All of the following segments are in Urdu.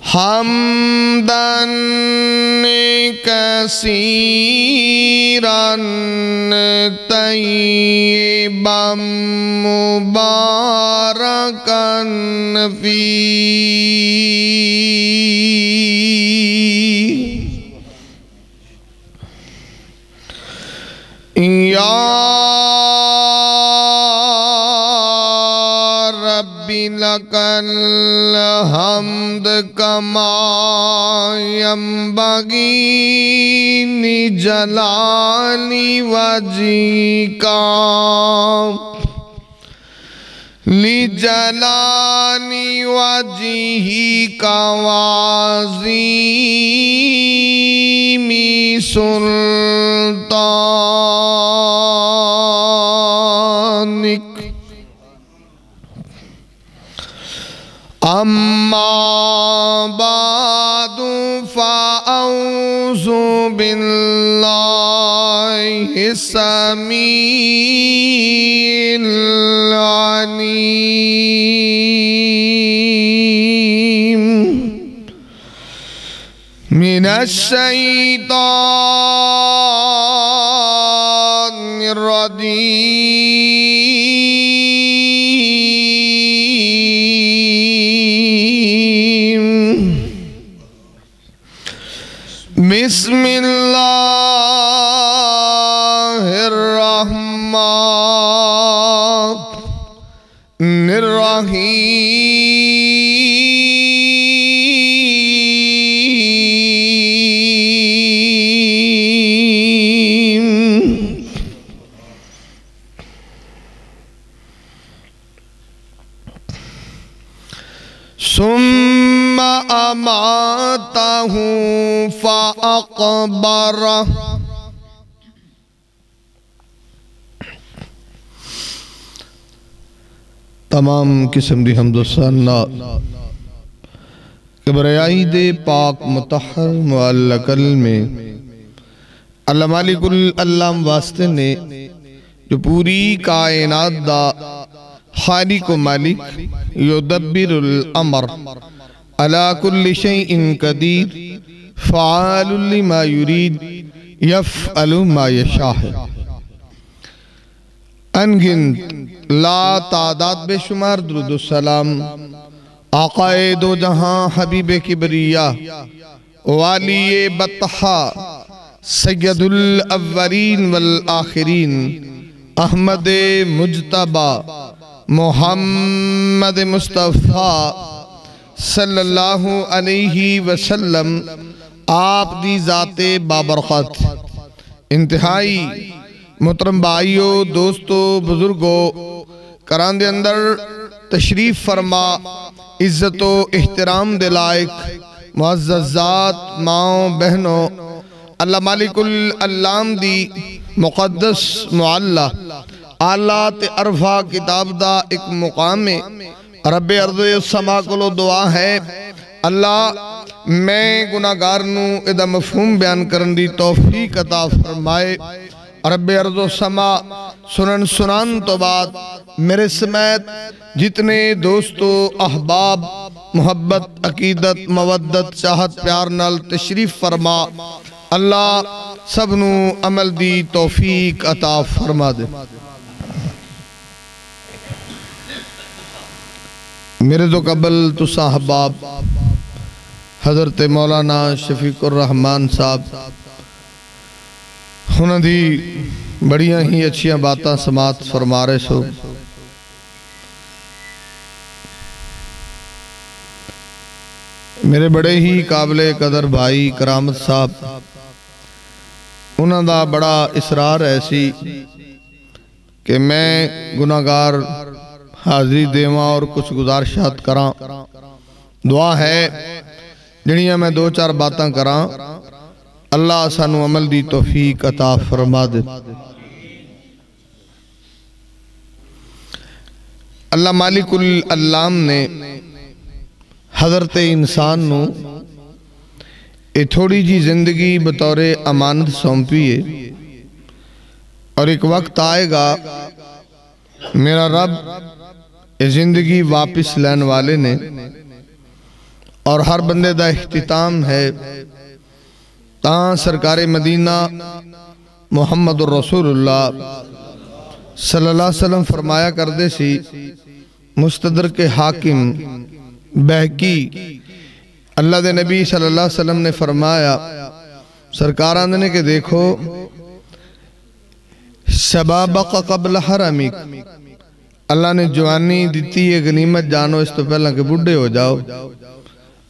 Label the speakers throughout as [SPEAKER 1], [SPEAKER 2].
[SPEAKER 1] حمداً كثيراً طيباً مباركاً فيه يا ربي لك الحمد كما ينبغي لجلال وجهك وعظيم سلطانك أما بعد فأعوذ بالله السميع العليم من الشيطان الرجيم بسم الله الرحمن الرحيم ثم أماته فأقبره تمام قسم دی حمد و ثنا کبریائی دے پاک مطہر معلقل میں اللہ مالک العلام واسطے نے جو پوری کائنات دا خالق و مالک یدبر الامر علی کل شیء قدیر فعال لما یرید یفعل ما یشاء انگنت لا تعداد بے شمار درود و سلام آقائے دو جہاں حبیب کبریہ والی بطحہ سید الاولین والآخرین احمد مجتبہ محمد مصطفیٰ صلی اللہ علیہ وسلم آپ دی ذات بابرکت انتہائی محترم بھائیو دوستو بزرگو کران دے اندر تشریف فرما عزت و احترام دے لائق معزز ذات ماں بہنوں اللہ مالک العلام دی مقدس معلّہ آلات عرفہ کتاب دا ایک مقام میں رب ارض السما کو دعا ہے اللہ میں گناہگار نوں ادھا مفہوم بیان کرن دی توفیق عطا فرمائے رب ارض السما سنان تو بعد میرے سمیت جتنے دوستو احباب محبت عقیدت مودت چاہت پیار نال تشریف فرما اللہ سب نو عمل دی توفیق عطا فرما دے میرے تو قبل تو صاحباب حضرت مولانا شفیق الرحمن صاحب انہوں دی بڑیاں ہی اچھیاں باتاں سماعت فرما رہے سو میرے بڑے ہی قابل قدر بھائی کرامت صاحب انہوں دا بڑا اصرار ایسی کہ میں گناہگار حاضری دیواں اور کچھ گزارشات کراں دعا ہے جنیاں میں دو چار باتاں کراں اللہ سانو عمل دی توفیق عطا فرما دے اللہ مالک العلام نے حضرت انسان نو اے تھوڑی جی زندگی بطور امانت سونپی ہے اور ایک وقت آئے گا میرا رب یہ زندگی واپس لین والے نے اور ہر بندے دا اختتام ہے تاں سرکار مدینہ محمد الرسول اللہ صلی اللہ علیہ وسلم فرمایا کردے سی مستدرک حاکم بہکی اللہ دے نبی صلی اللہ علیہ وسلم نے فرمایا سرکار آندھنے کہ دیکھو شبابق قبل حرمک اللہ نے جوانی دیتی ہے غنیمت جانو اس تو پہلا کہ بڑھے ہو جاؤ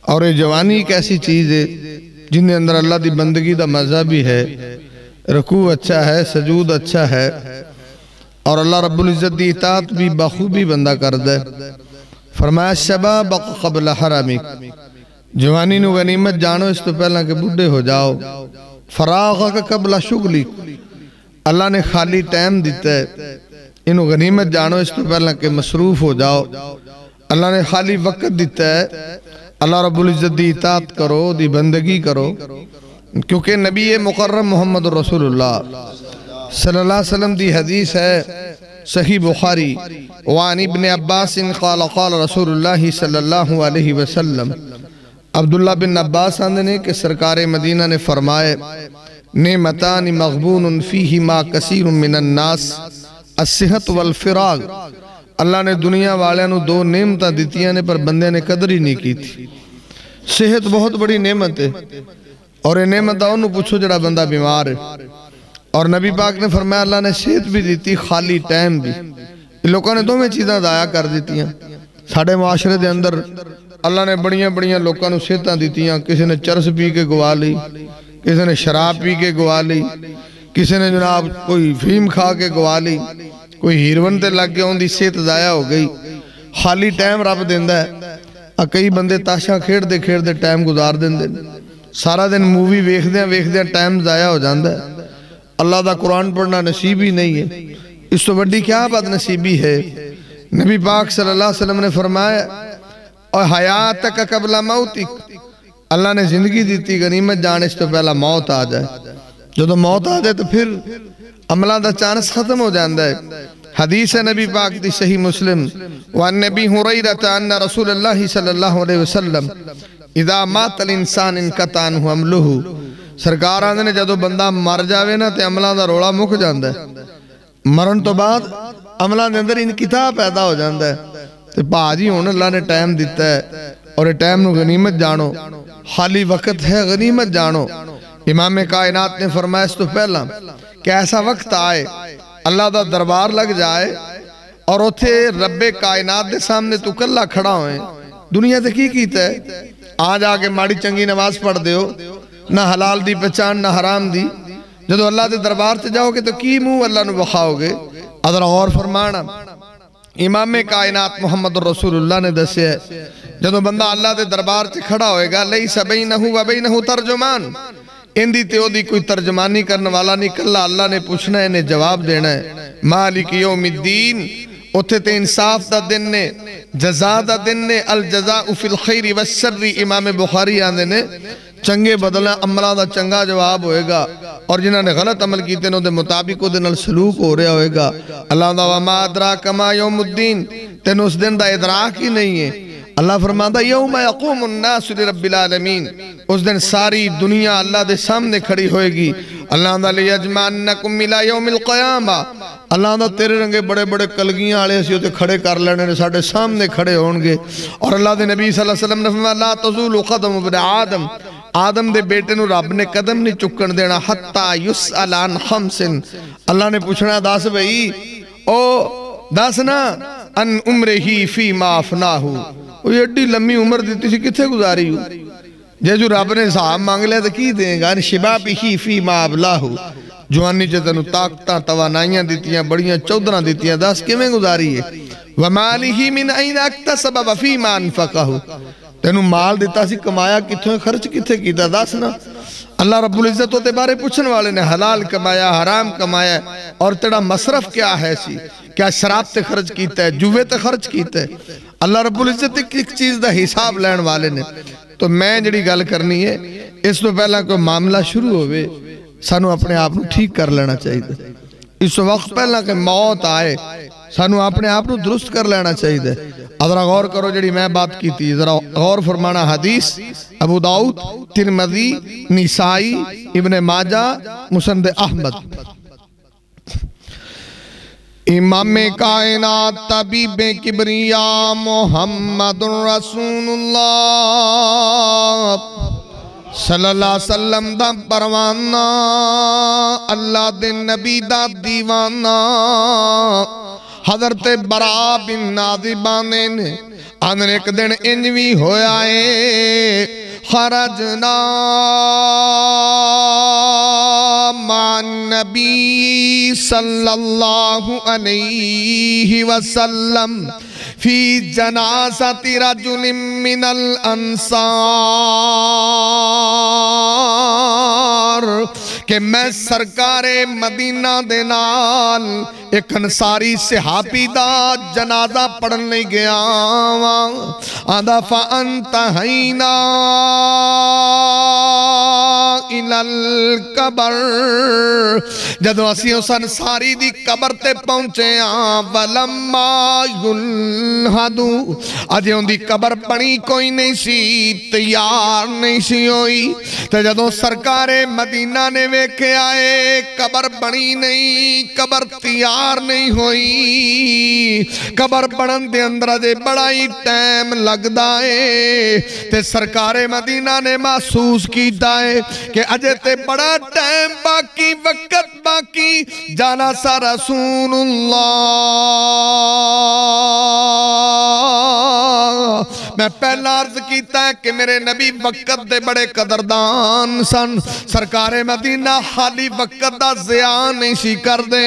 [SPEAKER 1] اور یہ جوانی ایک ایسی چیز ہے جن اندر اللہ دی بندگی دا مزہ بھی ہے رکوع اچھا ہے سجود اچھا ہے اور اللہ رب العزت دی اطاعت بھی بخوبی بندہ کر دے فرمایا شبابق قبل حرمک جوانی نو غنیمت جانو اس تو پہلا کہ بڑھے ہو جاؤ فراغک قبل شغلک اللہ نے خالی ٹائم دیتا ہے انہوں غنیمت جانو اس تو پہلا کہ مصروف ہو جاؤ اللہ نے خالی وقت دیتا ہے اللہ رب العزت دی اطاعت کرو دی بندگی کرو کیونکہ نبی مکرم محمد رسول اللہ صلی اللہ علیہ وسلم دی حدیث ہے صحیح بخاری وعن ابن عباس قال قال رسول اللہ صلی اللہ علیہ وسلم عبداللہ بن عباس آندھنے کہ سرکار مدینہ نے فرمائے نعمتان مغبون فیہما کثیر من الناس الصحت والفراغ اللہ نے دنیا والے نو دو نعمتاں دیتیاں نے پر بندے نے قدر ہی نہیں کی تھی صحت بہت بڑی نعمت ہے اور یہ نعمت انہوں پوچھو جڑا بندہ بیمار ہے اور نبی پاک نے فرمایا اللہ نے صحت بھی دیتی خالی ٹائم بھی لوگوں نے دو میں چیزاں ضائع کر دیتی ہیں ساڑھے معاشرے دے اندر اللہ نے بڑیاں بڑیاں لوگوں نے صحتاں دیتی ہیں کسی نے چرس پی کے گوا لی کسی نے شراب پی کے گوا لی کسی نے جناب کوئی فیم کھا کے گوا لی کوئی ہیروین تے لگ کے ان دی صحت ضائع ہو گئی خالی ٹائم رب دیندہ ہے کئی بندے تاشاں کھیڑ دے ٹائم گزار دیندے سارا دن مووی ویکھ دیاں ٹائم ضائع ہو جاندہ ہے اللہ دا قرآن پڑھنا نصیب ہی نہیں ہے اس تو بڑی کیا بات نصیبی ہے نبی پاک صلی اللہ علیہ وسلم نے فرمایا اور حیاتک قبل موتک اللہ نے زندگی دیتی غنیمت جانے اس تو پہلا موت آ جائے جو موت آ جائے تو پھر عملہ دا چانس ختم ہو جاندہ ہے حدیث نبی پاک دی صحیح مسلم وان نبی حریرت ان رسول اللہ صلی اللہ علیہ وسلم اذا مات الانسان انقطع عنہ عملہ سرکار آندھے نے جدو بندہ مر جاوے نا تے عملہ دا روڑا مک جاندہ ہے مرن تو بعد عملہ دے اندر انقطاع پیدا ہو جاندہ ہے تے پاجی ہون اللہ نے ٹائم دیتا ہے اور یہ ٹائم نو غنیمت جانو خالی وقت ہے غنیمت جانو امام کائنات نے فرمایا اس تو پہلا کہ ایسا وقت آئے اللہ دا دربار لگ جائے اور اتھے رب کائنات دے سامنے تو کلہ کھڑا ہوئے دنیا تے کی کیتا ہے آج آکے ماڑی چنگی نماز پڑھ دے ہو نہ حلال دی پہچان نہ حرام دی جدو اللہ دے دربار تے جاؤ گے تو کی منہ اللہ نو بخاؤ گے ادھر غور فرمانا امام کائنات محمد رسول اللہ نے دسے ہے جدو بندہ اللہ دے دربار تے کھڑا ہوئے گا لیس بینہ و بینہ ترجمان اندی تے او دی کوئی ترجمانی کرنے والا نہیں کلا اللہ نے پوچھنا ہے انہیں جواب دینا ہے مالک یوم الدین اتھے تے انصاف دا دن نے جزا دا دن نے الجزاء فی الخیر والشر امام بخاری آندے نے چنگے بدلہ عملہ دا چنگا جواب ہوئے گا اور جنہاں نے غلط عمل کیتے انہوں دے مطابق او دن سلوک ہو رہا ہوئے گا اللہ دا وما ادراک ما یوم الدین تین اس دن دا ادراک ہی نہیں ہے اللہ فرماتا یوم یقوم الناس لرب العالمین اس دن ساری دنیا اللہ دے سامنے کھڑی ہوئے گی اللہ دا لیجمعنکم الى یوم القیامہ اللہ دا تیرے رنگے بڑے بڑے کلگیاں آلے اسی ہوتے کھڑے کر لینے ساڑھے سامنے کھڑے ہونگے اور اللہ دے نبی صلی اللہ علیہ وسلم نے فرمایا لا تزول قدم ابن آدم آدم دے بیٹے نو رب نے قدم نہیں چکن دینا حتی یسأل عن خمسن اللہ نے پوچھنا داس بھئی او داسنا ان عمرہی فی ما افناہو وہ یہ اڈی لمبی عمر دیتی سی کتھے گزاری ہو جو رب نے صاحب مانگ لیا تو کی دیں گا شبابی ہی فی ما ابلاہو جوانی چیتنو طاقتاں توانائیاں دیتیاں بڑیاں چودرہ دیتیاں داس کیویں گزاری ہے ومالی ہی من این اکتسب وفی ما انفقہو تینو مال دیتا سی کمایا کتھوں خرچ کتھے کیتا داس نا اللہ رب العزت ہوتے بارے پوچھن والے نے حلال کمایا حرام کمایا اور تیرا مصرف کیا ہے سی کیا شراب تے خرچ کیتا ہے جوے تے خرچ کیتا ہے اللہ رب العزت ایک چیز دا حساب لین والے نے تو میں جڑی گل کرنی ہے اس تو پہلا کوئی معاملہ شروع ہوئے سانو اپنے آپ نو ٹھیک کر لینا چاہیے اس وقت پہلا کہ موت آئے سانو اپنے آپ نو درست کر لینا چاہیے دے. ذرا غور کرو جڑی میں بات کی تھی, ذرا غور فرمانا. حدیث ابو داؤد, ترمذی, نسائی, ابن ماجہ, مسند احمد. امام کائنات طبیب کبریا محمد رسول اللہ صلی اللہ علیہ وسلم دا پروانہ, اللہ دے نبی دا دیوانہ. حضرت برا بن عازب نے آندھر ایک دن انجوی ہویا ہے, خرجنا مع النبی صلی اللہ علیہ وسلم فی جنازت رجل من الانصار, کہ میں سرکار مدینہ دے نال ایک انصاری صحابی دا جنازہ پڑھن لے گیا. آدھا فانتہینا الی القبر, جدو اسی اس انصاری دی قبر تے پہنچے ولما یلحدو, اجے ان دی قبر بنی کوئی نہیں سی, تیار نہیں سی ہوئی. تو جدو سرکار مدینہ نے ویکھے آئے, قبر بنی نہیں, قبر تیار نہیں ہوئی, قبر بنن دے اندر اجے بڑا ہی ٹائم لگ دائے. تے سرکار مدینہ نے محسوس کیتا ہے کہ اجے تے بڑا ٹائم باقی, وقت باقی. جانا سا رسول اللہ, میں پہلا عرض کیتا ہے کہ میرے نبی وقت دے بڑے قدردان سن. سرکار مدینہ خالی وقت دا ضیاء نہیں سی کر دے,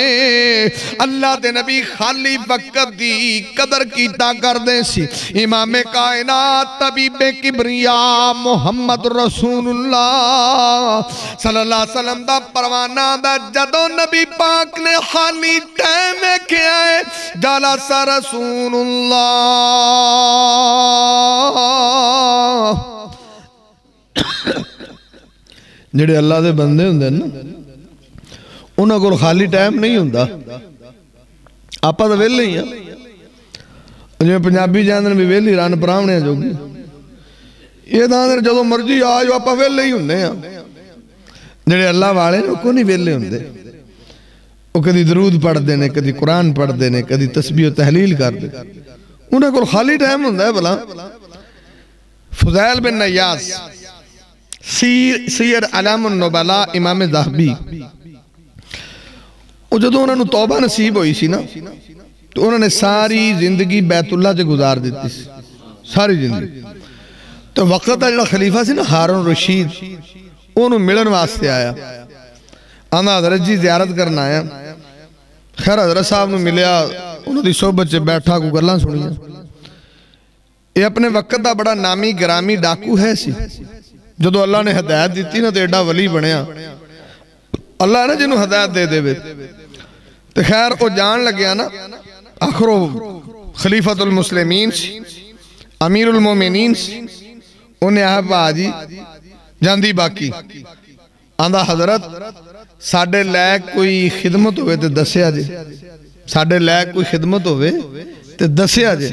[SPEAKER 1] اللہ دے نبی خالی وقت دی قدر کیتا کر دے سی. امام کائنات طبیب کبریا محمد رسول اللہ صلی اللہ علیہ وسلم دا پروانہ دا جدو نبی پاک نے خالی ٹائم کیا ہے, جلس رسول اللہ جڑے اللہ دے بندے ہوندے نا, انہاں کو خالی ٹائم نہیں ہوندا. آپا تو ویلے ہی ہیں, جو پنجابی جاندن بھی ویلی ران پراونے جو گی, یہ داندر جدو مرضی آجو آپا ویلے ہی ہوندے ہیں. جڑے اللہ والے نے کو نہیں ویلے ہوندے, وہ کدی درود پڑھ دینے, کدی قرآن پڑھ دینے, کدی تسبیح و تحلیل کر دے. انہیں کو خالی ٹائم ہوندہ ہے بلا. فضیل بن نیاز, سیر علام النبلاء, امام ذہبی, وہ جدو انہوں نے توبہ نصیب ہوئی سی نا, تو انہوں نے ساری زندگی بیت اللہ سے گزار دیتی سی, ساری زندگی. تو وقت جڑا خلیفہ سی نا ہارون رشید, انہوں ملن واسطے آیا, آنا حضرت جی زیارت کرنا آیا. خیر حضرت صاحب نے ملیا, انہوں دی صحبت سے بیٹھا کو گلہ سنیا. یہ اپنے وقت دا بڑا نامی گرامی ڈاکو ہے سی. جدو اللہ نے ہدایت دیتی نا تو ایڈا ولی بنیا, اللہ نے جنہوں ہدایت دے دے. تو خیر وہ جان لگیا نا, آخرو خلیفۃ المسلمین سی, امیر المومنین سی. انہیں آہا آجی جاندی باقی, آندھا حضرت ساڑھے لائق کوئی خدمت ہوئے تے دسیا جے, ساڑھے لائق کوئی خدمت ہوئے تے دسیا جے.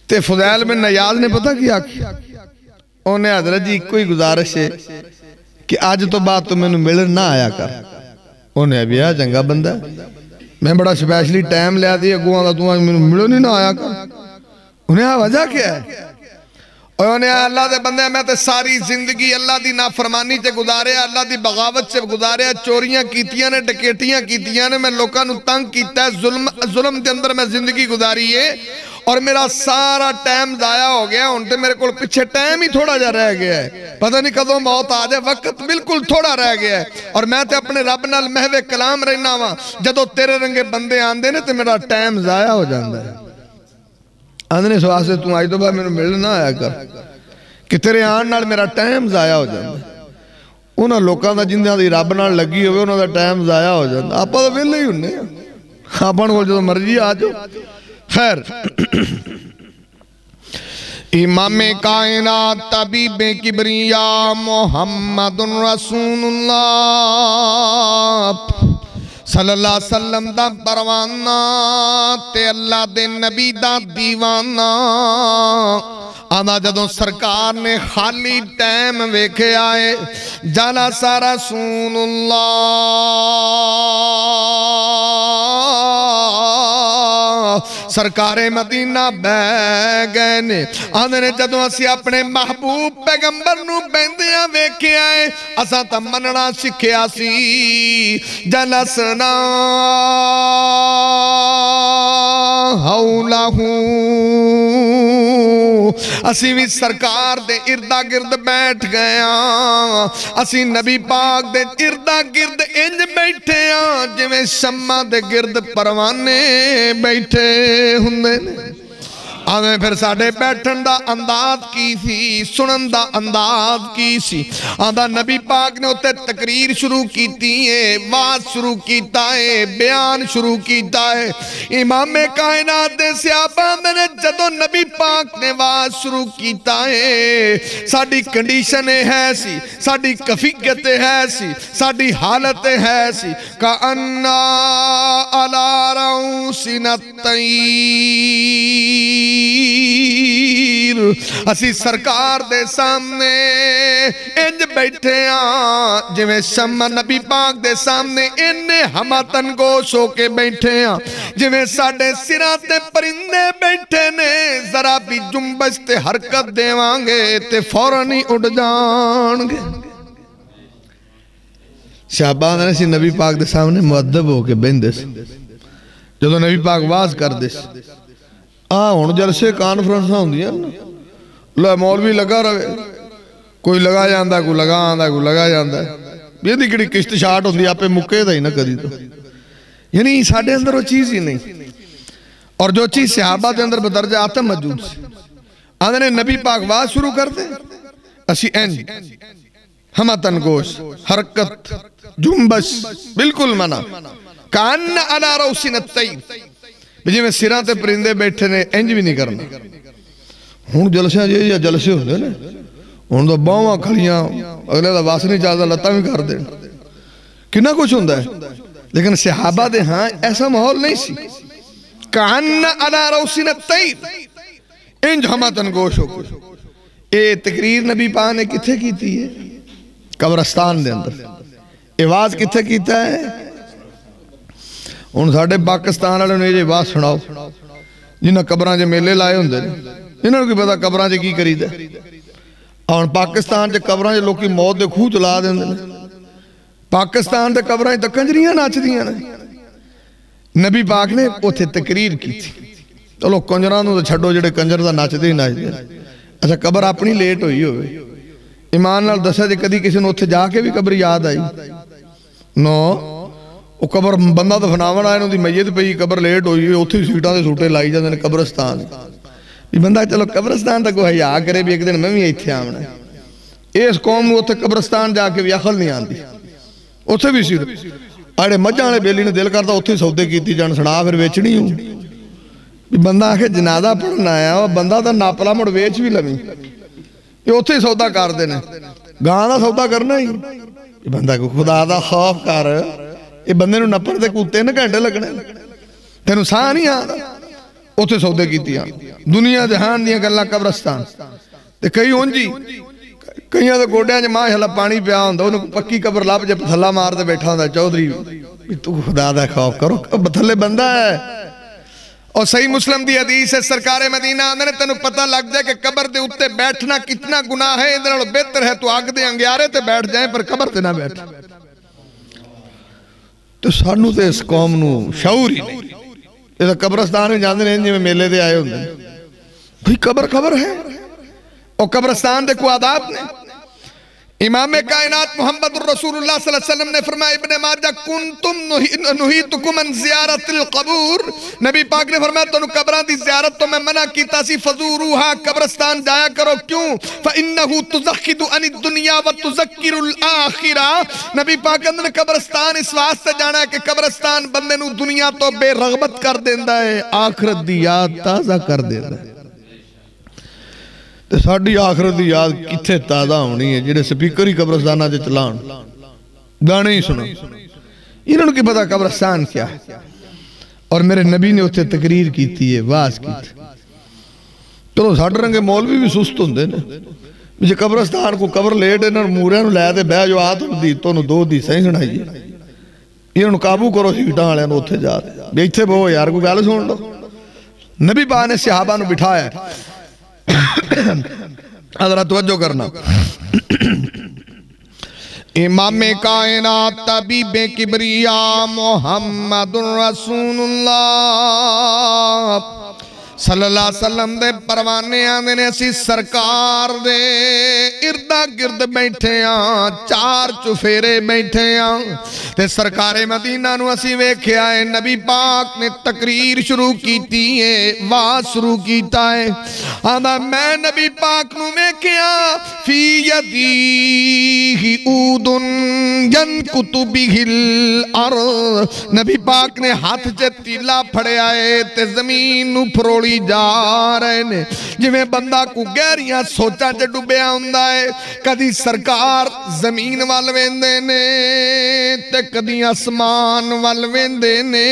[SPEAKER 1] تے فضیل بن نیاز نے پتہ کیا, انہیں حضرت جی کوئی گزارش ہے کہ آج تو بات تو میں نے ملن نہ آیا کر. انہیں ابھی آیا چنگا بندہ, میں بڑا سپیشلی ٹائم لیا دیا, گوہاں دا تو آج میں نے ملن ہی نہ آیا کر. انہیں آیا وجہ کیا ہے, اور انہیں اللہ دے بندے میں تے ساری زندگی اللہ دی نافرمانی تے گزارے, اللہ دی بغاوت سے گزارے, چوریاں کیتیاں نے, ڈکیٹیاں کیتیاں نے, میں لوکاں نو تنگ کیتا ہے, ظلم دے اندر میں زندگی گزاری ہے, اور میرا سارا ٹائم ضائع ہو گیا. انتے میرے کو پچھے ٹائم ہی تھوڑا جا رہ گیا ہے, پتہ نہیں کدوں موت آ جائے, وقت بالکل تھوڑا رہ گیا ہے. اور میں تے اپنے رب نال محو کلام رہنا وا, جدو تیرے رنگے بندے آندے نے تے میرا ٹائم ضائع ہو جاندہ ہے. آندھنے سوال سے تم آئی تو بھائی میں نے ملنا آیا کر, کہ تیرے آن نال میرا ٹائم ضائع ہو جاندہ ہے. انہاں لوکاں دا جندیاں دی رب نال لگی ہوئے, انہاں دا ٹائم ضائع ہو جاندہ. آپا تو ویلے ہی ہونے ہیں, آپاں کو جو مرضی آجو. خیر, امام کائنات طبیب کبریا محمد رسول اللہ صلی اللہ علیہ وسلم دا پروانہ تے اللہ دے نبی دا دیوانہ آدھا جدوں سرکار نے خالی ٹائم ویکھے آئے جلس رسول اللہ سرکار مدینہ بہ گئے نے آدھے نے جدوں اسی اپنے محبوب پیغمبر نو بیندیاں ویکھے آئے اساں تا مننا سکھیا سی جلسنا حولہو اسی بھی سرکار دے اردہ گرد بیٹھ گیا اسی نبی پاک دے اردہ گرد انج بیٹھے آں جویں شمع دے گرد پروانے بیٹھے ہوندے آدھے پھر ساڑھے بیٹھن دا انداز کی تھی سنن دا انداز کی سی آدھا نبی پاک نے ہوتے تقریر شروع کیتی ہے واز شروع کیتا ہے بیان شروع کیتا ہے امام کائنات دے صحابہ میں نے جدو نبی پاک نے واز شروع کیتا ہے ساڑھی کنڈیشن ہے سی ساڑھی کفیت ہے سی ساڑھی حالت ہے سی کَأَنَّا عَلَىٰ رَؤْسِنَ الطَّيْرِ اسی سرکار دے سامنے انج بیٹھے آں جویں شمع نبی پاک دے سامنے انہیں ہماتن گوش ہو کے بیٹھے آں جویں ساڑھے سراتے پرندے بیٹھے نے ذرا بھی جنبش تے حرکت دیوانگے تے فوراً ہی اڑ جانگے شہبان نے سی نبی پاک دے سامنے مؤدب ہو کے بیندے سی جدو نبی پاک واز کر دے سی ہون جلسے کانفرنس ہوں دیا لے مولوی لگا رہے کوئی لگا جاندہ کوئی لگا آندہ کوئی لگا جاندہ یہ دیکھڑی کشت شاٹ ہوں دیا آپ پہ مکے دا ہی نہ کری تو یعنی ساڑھے اندر وہ چیز ہی نہیں اور جو چیز صحابہ دے اندر بدرجہ آتا موجود سے آندھے نے نبی پاک واز شروع کر دے اسی انج ہمہ تنگوش حرکت جنبش بالکل منع کان علی روسن الطیر بجی میں سراتے پرندے بیٹھے نے انج بھی نہیں کرنا ہون جلسے جی یا جلسے ہوندے نے ہون تو باواں کھڑیاں اگلے دا واسنی چاہتا لتا بھی کر دیں کنا کچھ ہوندہ ہے لیکن صحابہ دے ہاں ایسا محول نہیں سی کَعَنَّ عَلَىٰ رَوْسِنَ الطَّيْرِ انج ہمہ تنگوش ہو کچھ اے تقریر نبی پاک نے کتھے کیتی ہے قبرستان دے اندر آواز کتھے کیتا ہے ان ساڑھے پاکستان والے نے یہ بات سناؤ جنہاں قبران جے میلے لائے ہوندے انہوں نے پتا قبران جے کی کری دے اور پاکستان جے قبران جے لوگ کی موت دے کھو چلا دے پاکستان دے قبران جے کنجریاں ناچ دیاں نبی پاک نے اوتھے تقریر کی تھی تو لوگ کنجران تو چھڑو جڑے کنجر دا ناچ دے ناچ دے اچھا قبر اپنی لیٹ ہوئی ہوئے ایمان نال دسا جے کدی کسی نے اوتھے جا کے بھی قبر یاد آئی نو وہ قبر بندہ دفناون آئے دی میت پہ قبر لیٹ ہوئی ہوئی اتھی سیٹاں دے سوٹے لائی جاندے نے قبرستان بھی بندہ چلو قبرستان تک وہ حیاء کرے بھی ایک دن میں بھی ایتھے آمنا ہے اس قوم نو اتھے قبرستان جا کے بھی عقل نہیں آندی اتھے بھی سیٹ آڑے مجھانے بیلی نے دل کرتا اتھے سودے کیتی جان سڑا پھر ویچنی ہوں بھی بندہ آکے جنازہ پڑھنا ہے اور بندہ دا ناپلا مڑ ویچ بھی لمی یہ اتھے سودا کر دینے گانا سودا کرنا ہی بندہ کو خدا دا خوف کر یہ بندے نو نپڑ دے کو 3 گھنٹے لگنے تینو ساہ نہیں آدھا اتھے سودے کیتی آن دنیا جہان دیا گلہ قبرستان تے کئی ہون جی کئی آدھا گوڑیاں جے ماں حلہ پانی پیا ہوندہ انہوں پکی قبر لاپ جے پتھلا مار دے بیٹھا ہوندہ چودری تو خدا دا خوف کرو پتھلے بندہ ہے اور صحیح مسلم دی حدیث ہے سرکار مدینہ آنے تینو پتہ لگ جائے کہ قبر دے اتے بیٹھنا کتنا گناہ ہے ادھر بہتر ہے تو آگ دے انگیارے تے بیٹھ جائیں پر قبر تے نہ بیٹھ تو سانو تے اس قوم نو شعور ہی نہیں یہ قبرستان میں جاندے ہیں جی میں میلے دے آئے ہوندے بھئی قبر ہے اور قبرستان دے کو آداب نے امام کائنات محمد الرسول اللہ صلی اللہ علیہ وسلم نے فرمایا ابن ماجہ کنتم نہیتکم ان زیارت القبور نبی پاک نے فرمایا تو قبران دی زیارت تو میں منع کیتا سی فزوروہا قبرستان جایا کرو کیوں فَإِنَّهُ تُزَخِدُ عَنِ الدُّنْيَا وَتُزَكِّرُ الْآخِرَةِ نبی پاک اندر قبرستان اس واسطے جانا ہے کہ قبرستان بندے نو دنیا تو بے رغبت کر دیندہ ہے آخرت دی یاد تازہ کر دیندہ ہے ساڑھی آخرت دی یاد کتھے تازہ ہونی ہے جڑے سپیکر ہی قبرستانہ جے چلان گانے ہی سنا انہوں نے کی پتا قبرستان کیا ہے. اور میرے نبی نے اتنے تقریر کی تھی واز کی تھی. چلو ساڑھ رنگے مولوی بھی سست ہوندے نے مجھے قبرستان کو قبر لیٹ انہوں مورے نو لے دے بے جو آتوں دی تو نو دو دی صحیح سنائی. انہوں قابو کرو سیٹاں والے نو اتھے جا دے بیٹھے بہو یار کو گل سن لو. نبی پاک نے صحابہ نو بٹھایا حضرت توجہ کرنا. امام کائنات طبیب کبریا محمد رسول اللہ صلی اللہ علیہ وسلم دے پروانے آنے نے اسی سرکار دے اردہ گرد بیٹھے آن چار چفیرے بیٹھے آن تے سرکار مدینہ نو اسی ویکھے آئے. نبی پاک نے تقریر شروع کیتی ہے واز شروع کیتا ہے. آدھا میں نبی پاک نو ویکھے آن فی یدیہ اودن ینکتو بہل ارض. نبی پاک نے ہاتھ چے تیلا پھڑے آئے تے زمین نو پھروڑی جا رہے نے جویں بندہ کو گہریاں سوچا چے ڈوبیا ہوندا ہے. کدی سرکار زمین والویندے نے تے کدی آسمان والویندے نے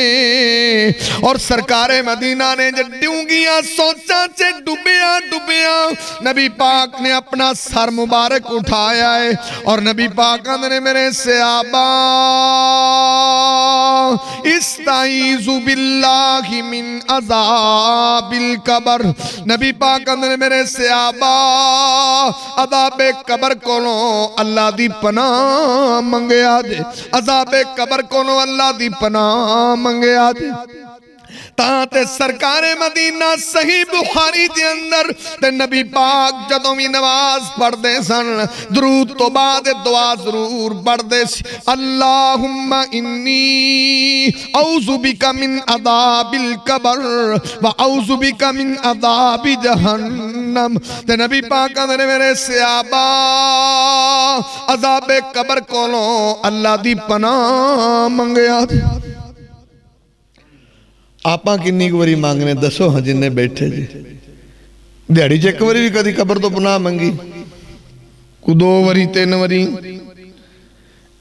[SPEAKER 1] اور سرکار مدینہ نے جے ڈونگیاں سوچا چے ڈوبیا نبی پاک نے اپنا سر مبارک اٹھایا ہے اور نبی پاک نے میرے صحابہ استعیذوا باللہ من عذاب القبر. نبی پاک نے میرے صحابہ عذاب قبر کولوں اللہ دی پناہ منگے آجے. عذاب قبر کولوں اللہ دی پناہ منگے آجے. تاتے سرکار مدینہ صحیح بخاری دے اندر تے نبی پاک جدوں بھی نماز پڑھ دے سن درود تو بعد دعا ضرور پڑھ دے سی. اللہم انی اعوذ بک من عذاب القبر و اعوذ بک من عذاب جہنم. تے نبی پاک نے میرے صحابہ عذاب قبر کولوں اللہ دی پناہ منگے آتے. آپاں کنی کوری مانگنے دسو ہاں جننے بیٹھے جی دیڑی چیک وری بھی کدی قبر تو پناہ منگی کو 2 وری 3 وری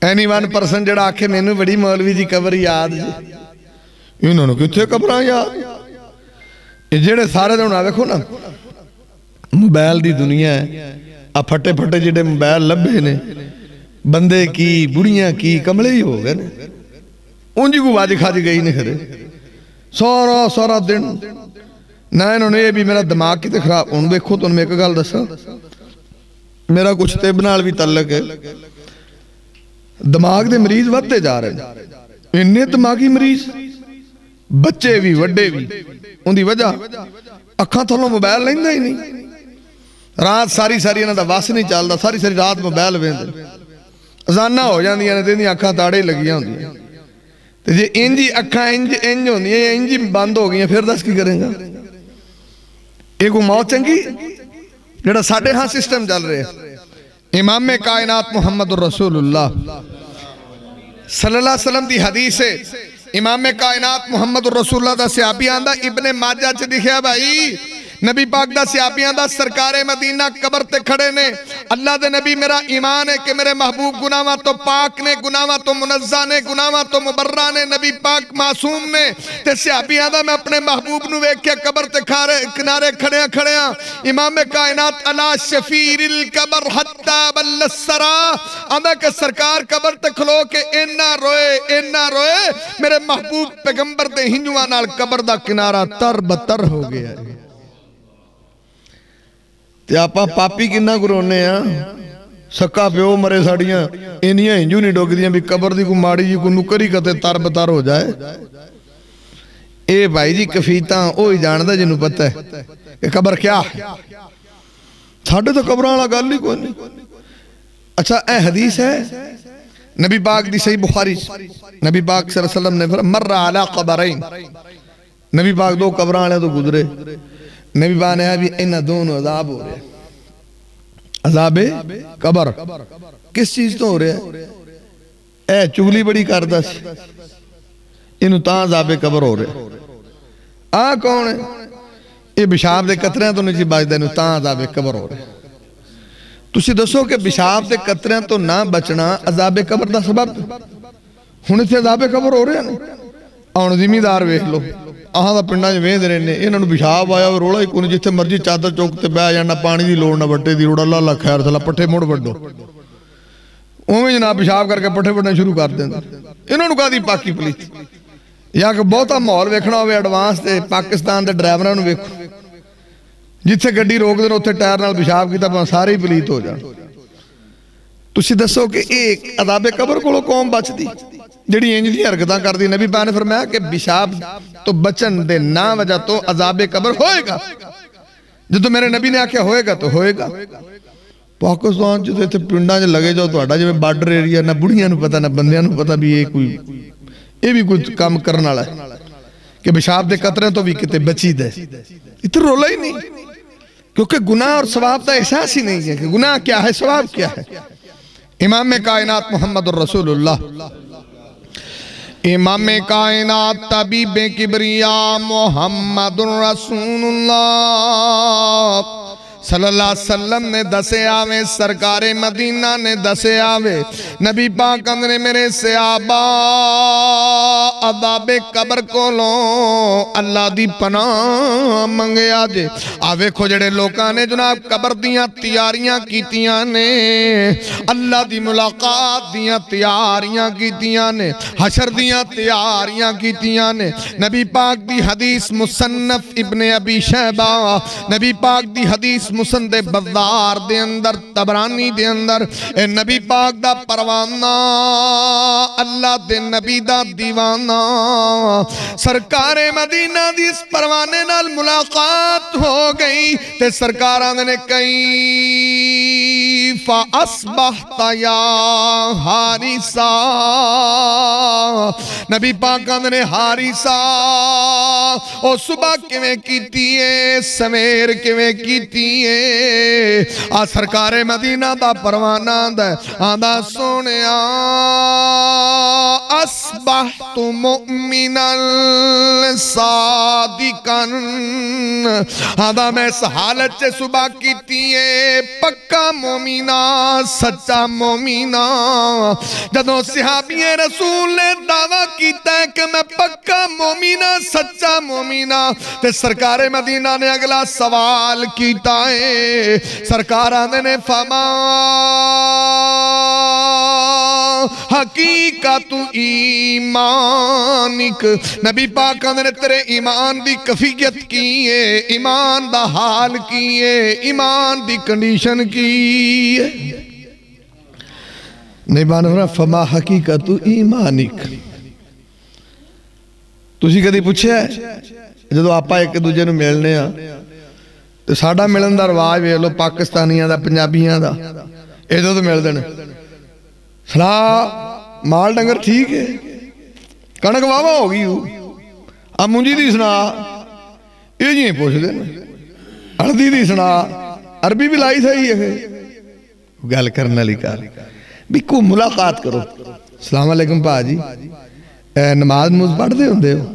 [SPEAKER 1] اینی 1% جڑا آکھے میں نے بڑی مولوی جی قبر یاد جی انہوں نے کتھے قبران یاد یہ جڑے سارے دونوں آوے نا موبائل دی دنیا ہے آپ پھٹے پھٹے جڑے موبائل لبے نے بندے کی بڑیاں کی کملے ہی ہو گئے ان جی کو واجی کھاجی گئی نہیں کھرے سارا دن نہ انہوں نے یہ بھی میرا دماغ کی تے خراب ان دیکھو تو ان میں ایک گال دسا میرا کچھ طبنال بھی تعلق ہے دماغ دے مریض ودتے جا رہے ہیں انہیں دماغی مریض بچے بھی وڈے بھی ان دی وجہ اکھاں تھولوں موبائل نہیں دا ہی نہیں رات ساری انہوں دا واس نہیں چال دا ساری رات موبائل ویندے ازانہ ہو جاندی ہیں دین دی اکھاں تاڑے لگیاں ہوندی ہیں تو جی انجی اکھاں انج ہوندی ہیں انجی بند ہو گئی ہیں پھر دس کی کریں گا ایک موت چنگی جڑا ساڑھے ہاں سسٹم چل رہے ہیں. امام کائنات محمد الرسول اللہ صلی اللہ علیہ وسلم دی حدیث ہے. امام کائنات محمد الرسول اللہ دا صحابی آندہ ابن ماجہ چے دکھیا بھائی نبی پاک دا صحابیاں دا سرکار مدینہ قبر تے کھڑے نے. اللہ دے نبی میرا ایمان ہے کہ میرے محبوب گناہاں تو پاک نے گناہاں تو منزہ نے گناہاں تو مبرہ نے نبی پاک معصوم نے تے صحابیاں دا میں اپنے محبوب نو ویکھ کے قبر تے کنارے کھڑیاں امام کائنات علا شفیر القبر حتی بل السرا آندہ کہ سرکار قبر تے کھلو کے اینا روئے میرے محبوب پیغمبر دے ہنجوان نال قبر دا کنارہ تر بتر ہو گیا ہے. تے آپاں پاپی کنہ گرونے ہیں سکا پیو مرے ساڑیاں انہیاں ہنجو نہیں ڈوگ دیاں بھی قبر دی کو ماڑی جی کو نکری کتے تار بتار ہو جائے. اے بھائی جی کفیتاں اوہی جاندہ جنہوں پتہ ہے کہ قبر کیا ہے ساڑھے تو قبران لا گالی کوئی نہیں. اچھا اے حدیث ہے نبی پاک دی صحیح بخاری نبی پاک صلی اللہ علیہ وسلم نے فرمایا مر علی قبرین نبی پاک 2 قبران لے تو گزرے نبی پاک نے بھی انہ دونوں عذاب ہو رہے عذاب قبر کس چیز تو ہو رہے ہیں اے چگلی بڑی کردہ سی انہوں تاں عذاب قبر ہو رہے کون ہے یہ بشاب دے قطرے ہیں تو نہیں باج دے انہوں تاں عذاب قبر ہو رہے تسی دسو کہ بشاب دے قطرے ہیں تو نہ بچنا عذاب قبر دا سبب ہن اتنے عذاب قبر ہو رہے ہیں ہن زمیندار ویکھ لو آہاں دا پنڈاں وچ ویندے رہنے انہاں نوں پیشاب آیا رولا ہی کوئی جتھے مرضی چادر چوک تے بیٹھ جانا پانی دی لوڑ نہ وٹے دی لوڑ اللہ اللہ خیر سلا پٹھے مڑ وڈو اوویں جناب پیشاب کر کے پٹھے وڈنا شروع کر دیندے انہاں نوں کادی پاکی پلیت یا کہ بہتا ماحول ویکھنا ہوے ایڈوانس تے پاکستان دے ڈرائیوراں نوں ویکھو جتھے گڈی روک دے اوتھے ٹائر نال پیشاب کیتا پاں سارے ہی پلیت ہو جان تسی دسو کہ ایک عذاب قبر کولوں قوم بچدی جڑی انج دی حرکتاں کردی نبی پاک نے فرمایا کہ پیشاب تو بچن دے نا وجہ تو عذاب قبر ہوئے گا جدو میرے نبی نے آکھیا ہوئے گا تو ہوئے گا پاکستان جو تے پنڈاں وچ لگے جاؤ تہاڈا جویں بارڈر ایریا نہ بڑھیاں نوں پتہ نہ بندیاں نوں پتہ بھی یہ بھی کوئی کام کرن والا ہے کہ پیشاب دے قطرے تو بھی کتے بچی دے اتنا رولا ہی نہیں کیونکہ گناہ اور ثواب کا احساس ہی نہیں ہے کہ گناہ کیا ہے ثواب کیا ہے امام کائنات محمد الرسول اللہ امام کائنات طبیب کبریا محمد الرسول اللہ صلی اللہ علیہ وسلم نے دسے آوے سرکار مدینہ نے دسے آوے نبی پاک اندرے میرے صحابہ عذاب قبر کو لو اللہ دی پناہ منگے آجے آوے کھوجڑے لوکاں نے جناب قبر دیاں تیاریاں کیتیاں نے اللہ دی ملاقات دیاں تیاریاں کیتیاں نے حشر دیاں تیاریاں کیتیاں نے نبی پاک دی حدیث مصنف ابن ابی شیبہ نبی پاک دی حدیث مسند بزار دے اندر تبرانی دے اندر اے نبی پاک دا پروانہ اللہ دے نبی دا دیوانہ سرکار مدینہ دی اس پروانے نال ملاقات ہو گئی تے سرکاران نے کئی فَأَصْبَحْتَ يَا حَارِسَا نبی پاکان نے حارثہ او صبح کیویں کیتی ہے سویر کیویں کیتی ہے آ سرکار مدینہ دا پروانہ دا آدھا سونیا اصبحت مؤمنا صادقا آدھا میں اس حالت سے صبح کیتی ہے پکا مومنہ سچا مومنہ جدوں صحابی رسول نے دعویٰ کیتا ہے کہ میں پکا مومنہ سچا مومنہ تے سرکار مدینہ نے اگلا سوال کیتا ہے سرکار آنے نے فما حقیقت ایمانک نبی پاک آنے نے تیرے ایمان دی کفیت کیے ایمان دا حال کیے ایمان دی کنڈیشن کیے نہیں بانا فما حقیقت ایمانک تسی کدی پوچھے ہے جدو آپا ایک دوجے نو ملنے ہاں تو ساڑھا ملن دا رواج ویلو پاکستانیاں دا پنجابیاں دا ایدو تو مل دینے سنا مال ڈنگر ٹھیک ہے کنک واوا ہوگی ہو اب منجی دی سنا یہ جی پوچھ دینے اردی دی سنا عربی بھی لائی صحیح ہے گل کرنا لکھا بھی کو ملاقات کرو السلام علیکم پا جی نماز موز پڑھ دے ہوں دے ہو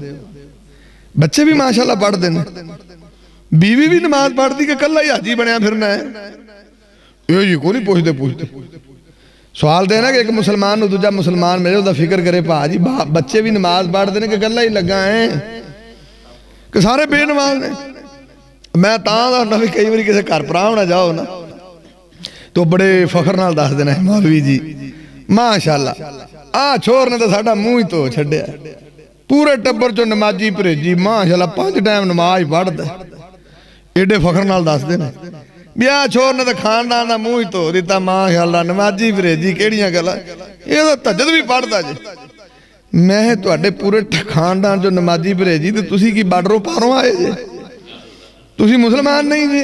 [SPEAKER 1] بچے بھی ماشاءاللہ پڑھ دینے بیوی بھی نماز پڑھ دی کہ کل ہی حاجی بنیا پھرنا ہے یہ کو نہیں پوچھتے سوال دینا کہ ایک مسلمان ہو دوجہ مسلمان میرے دا فکر کرے پا جی بچے بھی نماز پڑھ دینے کہ کل ہی لگا ہیں کہ سارے بے نماز نے میں تاں دا نبی کئی بری کسے کار پراؤں نہ جاؤ نا تو بڑے فخر نال داس دینا ہے مولوی جی ماشاءاللہ چھوڑ نے تو ساڑھا موئی تو چھڑے ہے پورے ٹبر جو نمازی پرے جی ماشاءاللہ 5 ٹائم نماز پڑھ دے ایڈے فخر نال داس دینا بیا چھوڑ نے تو خاندان دا موئی تو دیتا ماشاءاللہ نمازی پرے جی کیڑیاں گلا یہ تو تجد بھی پڑھ دا جی میں تو اڈے پورے خاندان جو نمازی پرے جی تو تسی کی بارڈروں پاروں آئے جی تسی مسلمان نہیں جی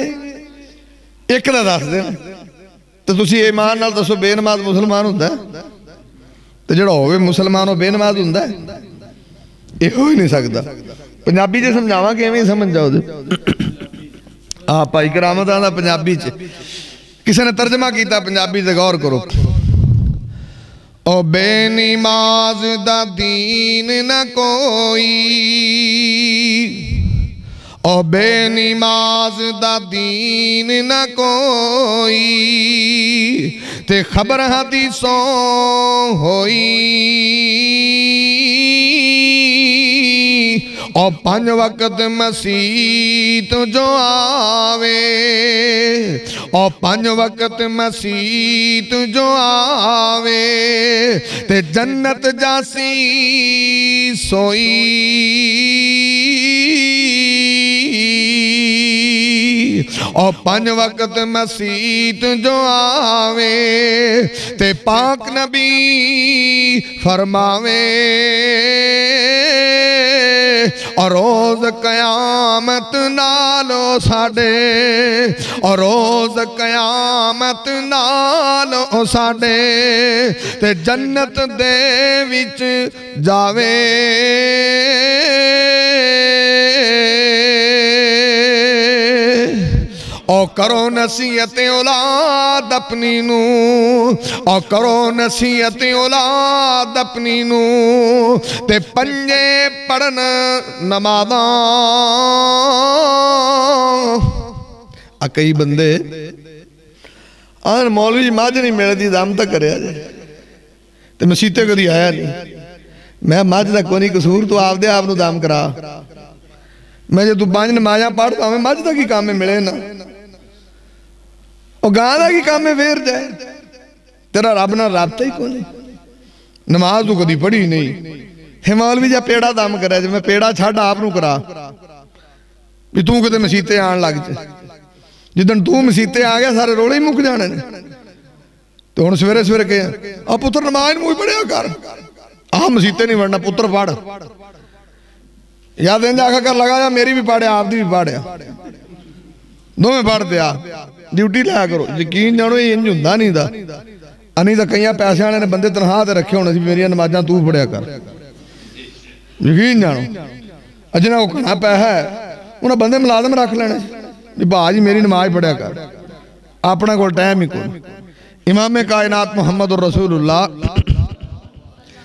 [SPEAKER 1] ایک دا داس دینا تو تسی ایمان نال تسو بے نماز مسلمان ہوندہ ہے تو جڑا ہوئے مسلمانوں بے نماز ہوندہ ہے یہ ہو ہی نہیں سکتا پنجابی جے سمجھاواں کہ ہمیں سمجھ جاؤ دے آپ آئی کرامت آنا پنجابی چے کسی نے ترجمہ کیتا پنجابی سے غور کرو او بے نماز دا دین نہ کوئی او بے نماز دا دین نہ کوئی تے خبر حدیثوں ہوئی او 5 وقت مسیت جو آوے او 5 وقت مسیت جو آوے تے جنت جاسی سوئی او 5 وقت مسیت جو آوے تے پاک نبی فرماوے اور روز قیامت نالو ساڑے اور روز قیامت نالو ساڑے تے جنت دے وچ جاوے او کرو نصیحت اولاد اپنی نو او کرو نصیحت اولاد اپنی نو تے پنجے پڑھن نمازاں کئی بندے آن مولوی ماج نہیں میرے دی دام تک کرے آجے تے مسیتے کو دی آیا نہیں میں ماج دا کونی قصور تو آپ دے آپ نو دام کرا میں جو تو 5 نمازاں پڑھتا ہوں ماج دا کی کام میں ملے نا اور گانا کی کام میں ویر جائے تیرا رب نہ رابطہ ہی کو نہیں نماز تو کدی پڑھی نہیں مولوی جا پیڑا دام کرے جب میں پیڑا چھاڑا آپ نو کرا بھی تو کتے مسیتے آن لگ جائے جدن تو مسیتے آ گیا سارے روڑے ہی مک جانے تو ہن سویرے سویرے کہے اب پتر نماز موئی پڑھے کر آپ مسیتے نہیں ورنہ پتر پڑھ یا دین جا کر لگایا میری بھی پاڑے آپ دی بھی پاڑے دو میں پڑھ دیا ڈیوٹی لیا کرو یقین جانو یہ انج ہوندا نہیں دا انی دا کئیاں پیسے آنے نے بندے تنہا دے رکھے ہونے سی میری نمازاں تو پڑھیا کر یقین جانو اجنا کو کہنا پہ ہے انہاں بندے ملازم رکھ لینے جی باجی میری نماز پڑھیا کر اپنا کو ٹائم ہی کوئی امام کائنات محمد الرسول اللہ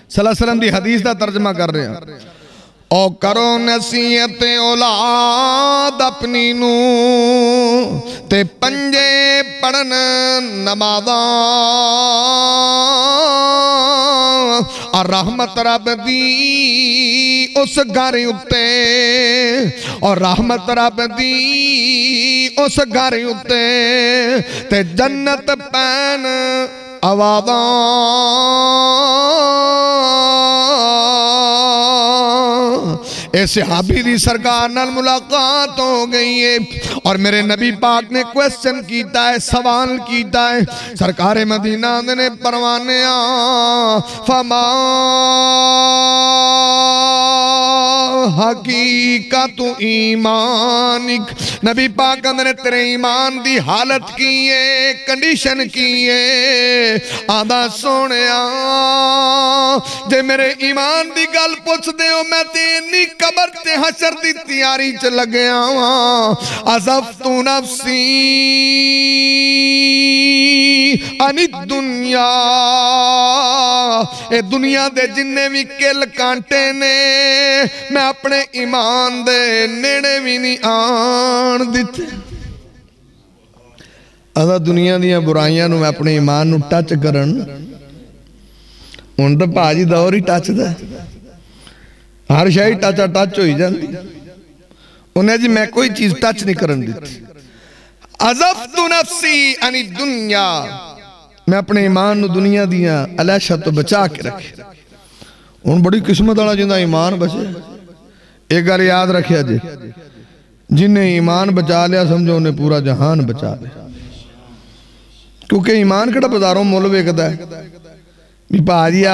[SPEAKER 1] صلی اللہ علیہ وسلم دی حدیث دا ترجمہ کر رہے ہیں او کرو نصیحت اولاد اپنی نو تے پنجے پڑھن نمازاں اور رحمت رب دی اس گھر اتے اور رحمت رب دی اس گھر اتے تے جنت پین آوازاں اے صحابی دی سرکار نال ملاقات ہو گئی ہے اور میرے نبی پاک نے کوئسچن کیتا ہے سوال کیتا ہے سرکار مدینہ نے پروانے فما حقیقت ایمانک نبی پاک نے تیرے ایمان دی حالت کیے کنڈیشن کیے آدھا سونے جے میرے ایمان دی گل پوچھ دے ہو میں تینی قبر تے حشر دی تیاری چ لگے عزفت نفسی انی دنیا اے دنیا دے جننے بھی کل کانٹے نے میں اپنے ایمان دے نیڑے بھی نہیں آن دیتے آدھا دنیا دیا برائیاں نو میں اپنے ایمان نو ٹچ کرن ان تو پاجی دور ہی touch the Hare shahi touch ہوئی جاندی انہیں جی میں کوئی چیز ٹچ نہیں کرن دیتی عزفت نفسی انی دنیا میں اپنے ایمان نو دنیا دیا علیشہ تو بچا کے رکھے ان بڑی قسمت والا جندہ ایمان بچے ایک گھر یاد رکھیا جی جن نے ایمان بچا لیا سمجھو انہیں پورا جہان بچا لیا کیونکہ ایمان کڑا بزاروں مولو ایک دا ہے بھی پاجی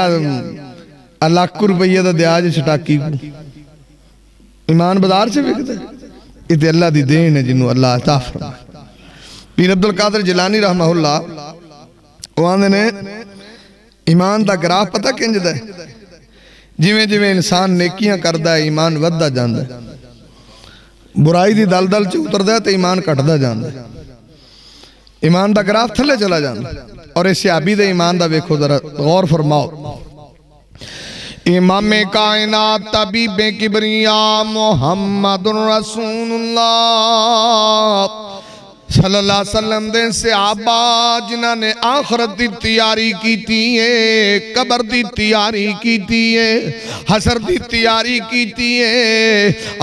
[SPEAKER 1] اللہ کو روپیہ دا دیا جی چھٹاکی کو ایمان بازار سے بکتا ہے اتنے اللہ دی دین ہے جنہوں اللہ عطا فرمائے پیر عبدالقادر جیلانی رحمہ اللہ وہاں نے ایمان دا گراف پتہ کنج دا ہے جویں جویں انسان نیکیاں کردہ ہے ایمان ودہ جاندہ ہے برائی دی دل دل چے اتر دا ہے تو ایمان کٹدہ جاندہ ہے ایمان دا گراف تھلے چلا جاندہ ہے اور اس سیابی دے ایمان دا بیکھو ذرا غور فرماؤ امام کائنات طبیب کبریا محمد رسول اللہ صلی اللہ علیہ وسلم دے صحابہ جنہاں نے آخرت دی تیاری کی ہے، قبر دی تیاری کی ہے، حشر دی تیاری کی ہے۔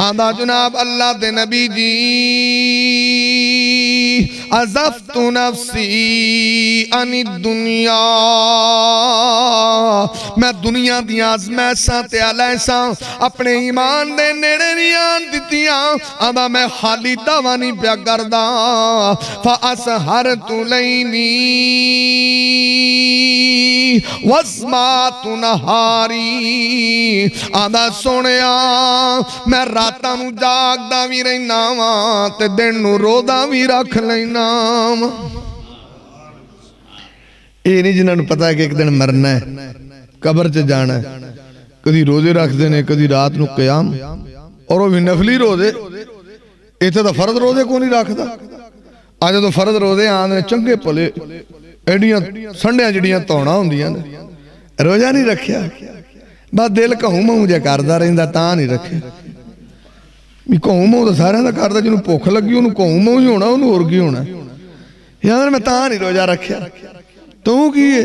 [SPEAKER 1] آدھا جناب اللہ دے نبی جی عزفت نفسی عن الدنیا، میں دنیا دیا آزمائشاں تے علیشاں اپنے ایمان دے نیڑے نیان دیتیاں، آدھا میں خالی دعوانی پیا کردہ فَأَسْحَرْتُ لَيْلِي وَاسْمَعْتُ نَهَارِي، آدھا سونیا میں راتاں نو جاگ دا بھی رہنا وا تے دن نو رو دا بھی رکھ لینا وا۔ یہ نہیں جنہاں نو پتا ہے کہ ایک دن مرنا ہے، قبر چ جانا ہے، کدی روزے رکھ دینے، کدی رات نو قیام، اور وہ بھی نفلی روزے، ایتھے دا فرض روزے کو نہیں رکھ دا۔ آج تو فرض روزے آنے چنگے پلے ایڈیاں سنڈیاں جڑیاں توڑا ہوں دیاں روزہ نہیں رکھیا، بات دل کہوں مہوں جے کردہ رہندہ تاں نہیں رکھے۔ کہوں مہوں تو سارے دا کردہ جنہوں پوکھ لگی انہوں کہوں مہوں ہی ہونا انہوں اور کی ہونا، یہاں میں تاں نہیں روزہ رکھیا تو کیے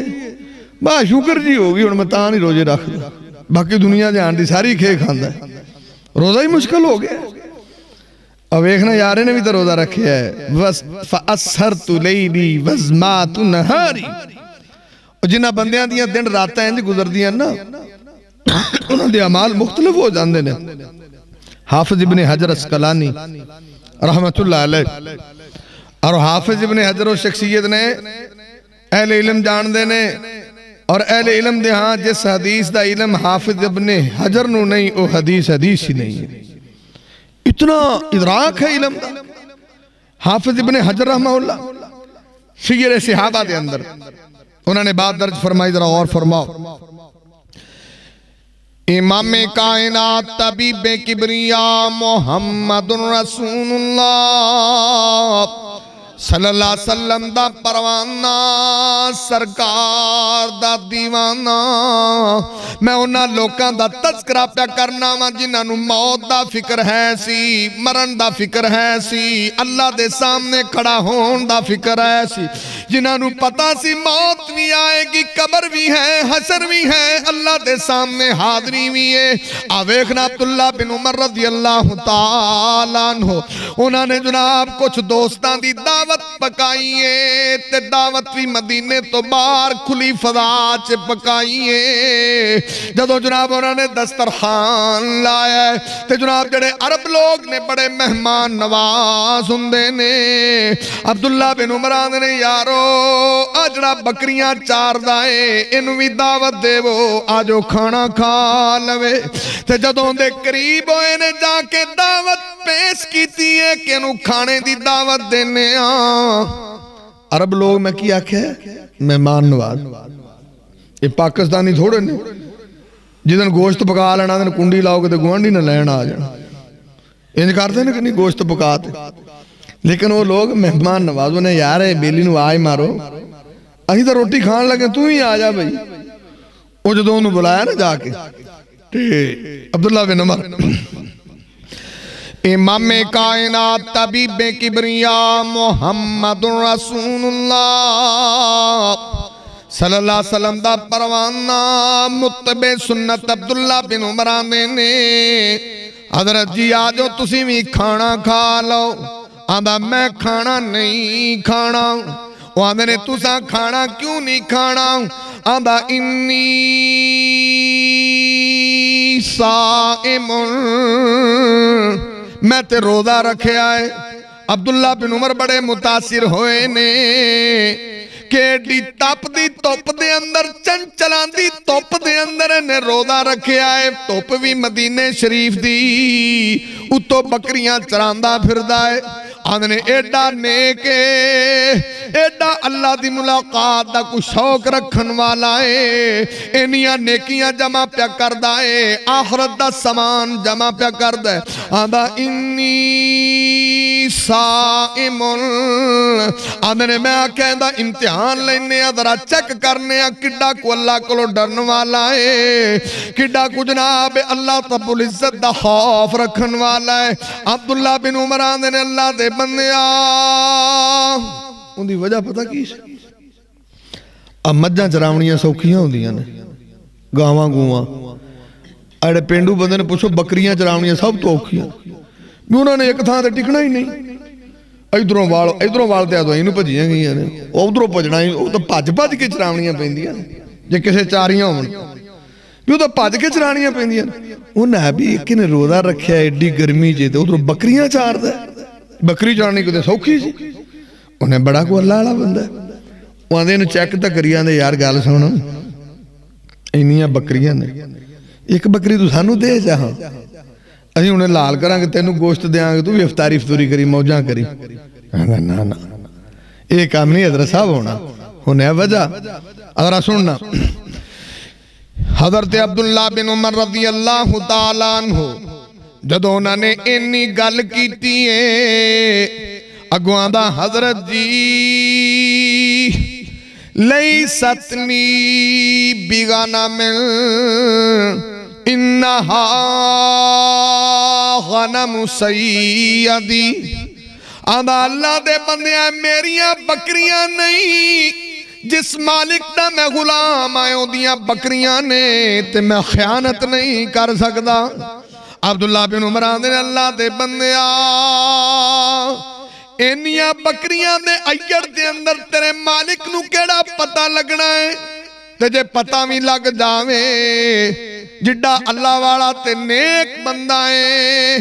[SPEAKER 1] با شکر جی ہوگی انہوں میں تاں نہیں روزے رکھ دا، باقی دنیا جان دی ساری کھے کھاندہ ہے، روزہ ہی مشکل ہو گیا۔ اب ایکنا یارے نے بھی تو روزہ رکھے ہے فَأَسْحَرْتُ لَيْلِي وَازْمَعْتُ نَهَارِي، جنہ بندیاں دیاں دن راتاں ہیں جی گزر دیاں نا انہوں دے عمال مختلف ہو جاندے نے۔ حافظ ابن حجر اسقلانی رحمت اللہ علیہ، اور حافظ ابن حجر و شخصیت نے اہل علم جان دے نے، اور اہل علم دے ہاں جس حدیث دا علم حافظ ابن حجر نو نہیں او حدیث ہی نہیں ہے، اتنا ادراک ہے علم دا۔ حافظ ابن حجر رحمہ اللہ سیر صحابہ دے اندر انہوں نے بات درج فرمائی، ذرا غور فرماؤ۔ امام کائنات طبیب کبریا محمد رسول اللہ صلی اللہ علیہ وسلم دا پروانہ سرکار دا دیوانہ، میں انہاں لوکاں دا تذکرہ پہ کرنا وا جنہاں نو موت دا فکر ہے سی، مرن دا فکر ہے سی، اللہ دے سامنے کھڑا ہون دا فکر ہے سی، جنہاں نو پتا سی موت بھی آئے گی، قبر بھی ہے، حشر بھی ہے، اللہ دے سامنے حاضری بھی ہے۔ آویخنا عبداللہ بن عمر رضی اللہ تعالیٰ عنہ انہوں نے جناب کچھ دوستان دی دعوت پکائیے تے دعوت بھی مدینے تو باہر کھلی فضا چ پکائیے۔ جدو جناب انہوں نے دسترخوان لایا تے جناب جڑے عرب لوگ نے بڑے مہمان نواز ہندے نے، عبداللہ بن عمران نے یارو آجڑا بکریاں چار دائے انہوں بھی دعوت دے وہ آجو کھانا کھا لوے، تے جدوں دے قریب ہوئے نے جا کے دعوت پیش کیتی ہے کہ انہوں کھانے دی دعوت دینے عرب لوگ میں کیا کہ مہمان نواز، یہ پاکستانی تھوڑے نہیں جدن گوشت پکا لینا دن کنڈی لاؤ کے گوانڈی نہ لینا آ جانا، انج کرتے ہیں کہ نہیں گوشت پکاتے، لیکن وہ لوگ مہمان نواز انہیں یار ہے بیلی نو آئے مارو اہی تو روٹی کھان لگے تو ہی آ جا بھئی، وہ جدو انہوں بلایا نا جا کے عبداللہ بن عمر امام کائنات طبیب کبریا محمد رسول اللہ صلی اللہ علیہ وسلم دا پروانہ متبع سنت عبداللہ بن عمران نے حضرت جی آجو تسی بھی کھانا کھا لو، آدھا میں کھانا نہیں کھانا، وہ آدھا نے تسا کھانا کیوں نہیں کھانا، آدھا انی صائم میں تے روزہ رکھے آئے۔ عبداللہ بن عمر بڑے متاثر ہوئے نے کہ ڈی تپ دی توپ دے اندر چنچلان دی توپ دے اندر انہیں روزہ رکھے آئے، توپ بھی مدینہ شریف دی اتو بکریاں چراندہ پھر دائے، آدھنے ایڈا نیکے ایڈا اللہ دی ملاقات دا کو شوق رکھن والا ہے، انیاں نیکیاں جمع پیا کر دائے، آخرت دا سامان جمع پیا کر دائے، آدھا انی صائم آدھنے میں کہندہ امتحان لینے ذرا چیک کرنے کڈا کو اللہ کو ڈرن والا ہے کڈا کو جناب اللہ رب العزت دا خوف رکھن والا ہے عبداللہ بن عمر آدھنے اللہ دے بندیا ان دی وجہ پتہ کیش اب مجھاں چراونیاں سوکھیاں ہوں دیاں نے گاواں گواں اڑے پینڈو بندے نے پوچھو بکریاں چراونیاں سب تو اوکھیاں بھی انہوں نے ایک تھا تے ٹکنا ہی نہیں ادھروں وال تے آدھوائیں پجیاں گئی ہیں ادھروں پجنا ہی وہ تو پج کے چراونیاں پیندیاں جے کسے چاریاں ہوں بھی وہ تو پج کے چرانیاں پیندیاں انہیں بھی ایک نے روزہ رکھیا ایڈی گرمی جے تے ادھروں بکریاں چار دے بکری چارنے کو تے سوکھی سی انہیں بڑا کو اللہ علیہ بندہ ہے وہ آدھے انہوں چیک تا کریاں دے یار گال سونا انہیاں بکریاں نے ایک بکری تو سانو دے جہاں اسی انہیں لال کران کہ تینوں گوشت دیاں گے تو بھی افطاری فتوری کری موجاں کری نا نا ایک کام نہیں حضرت صاحب ہونا انہیں وجہ اگر سننا حضرت عبداللہ بن عمر رضی اللہ تعالیٰ عنہ جدو انہوں نے انی گل کیتی ہے اگوان دا حضرت جی لیستنی بغنم انہا غنم سیدی آدھا اللہ دے بندیاں میریاں بکریاں نہیں جس مالک دا میں غلام آئے ہوں دیاں بکریاں نے تے میں خیانت نہیں کر سکتا عبداللہ بن عمر آدھے اللہ دے بندیاں انیاں بکریاں دے ایڑ دے اندر تیرے مالک نو کیڑا پتہ لگنا ہے تجھے پتہ بھی لگ جاوے جڈا اللہ والا تے نیک بندہ ہے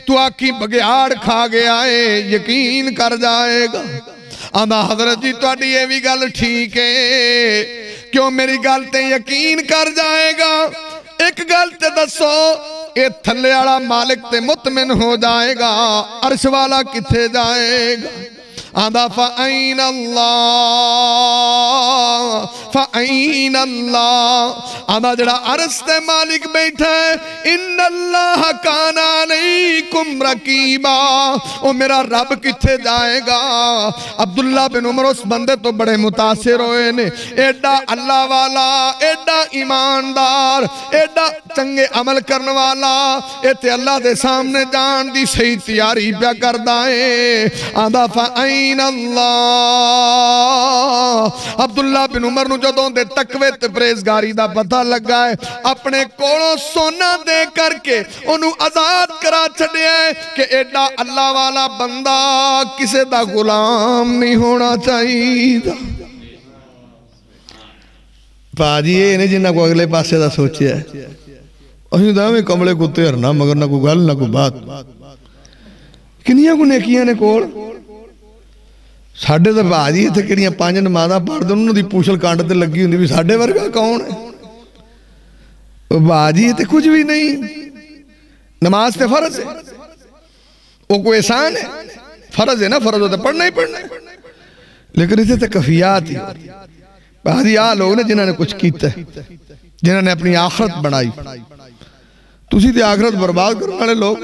[SPEAKER 1] تو آکی بگیاڑ کھا گیا ہے یقین کر جائے گا آدھا حضرت جی تو آڈی یہ بھی گل ٹھیک ہے کیوں میری گل تے یقین کر جائے گا ایک گل تے دسو اے تھلے آڑا مالک تے مطمئن ہو جائے گا عرش والا کتھے جائے گا آدھا فَأَيْنَ اللَّهِ فَأَيْنَ اللَّهِ آدھا جڑا عرش تے مالک بیٹھا ہے اِنَّ اللَّهَ كَانَ عَلَيْكُمْ رَقِيبًا او میرا رب کتھے جائے گا عبداللہ بن عمر اس بندے تو بڑے متاثر ہوئے نے ایڈا اللہ والا ایڈا ایماندار ایڈا چنگے عمل کرنے والا ایتے اللہ دے سامنے جان دی صحیح تیاری پیا کر دائے آدھا فَأَيْنَ اللہ عبداللہ بن عمر نو جدوں دے تقوی تے پریزگاری دا پتہ لگا ہے اپنے کوڑوں سونا دے کر کے انہوں آزاد کرا چھڑے ہیں کہ ایڈا اللہ والا بندہ کسے دا غلام نہیں ہونا چاہیے پاجی یہ نہیں جنہ کو اگلے پاسے دا سوچے ہے اہی دا میں کملے کو تیرنا مگر نہ کو گل نہ کو بات کنیاں کو نیکیاں نے کوڑ ساڑھے دا بھاجی تھے کڑیاں پانچ نمازہ پڑھ دے انہوں دی پوچھل کانڈ تے لگی ہوندی بھی ساڑھے ورگا کون ہے بھاجی تے کچھ بھی نہیں نماز تے فرض ہے وہ کوئی احسان ہے فرض ہے نا فرض ہوتا پڑھنا ہی پڑھنا ہے لیکن اسے تے کفیات ہی بھاجی آ لوگ نے جنہوں نے کچھ کیتا ہے جنہوں نے اپنی آخرت بڑھائی تو اسی تے آخرت برباد کرنے والے لوگ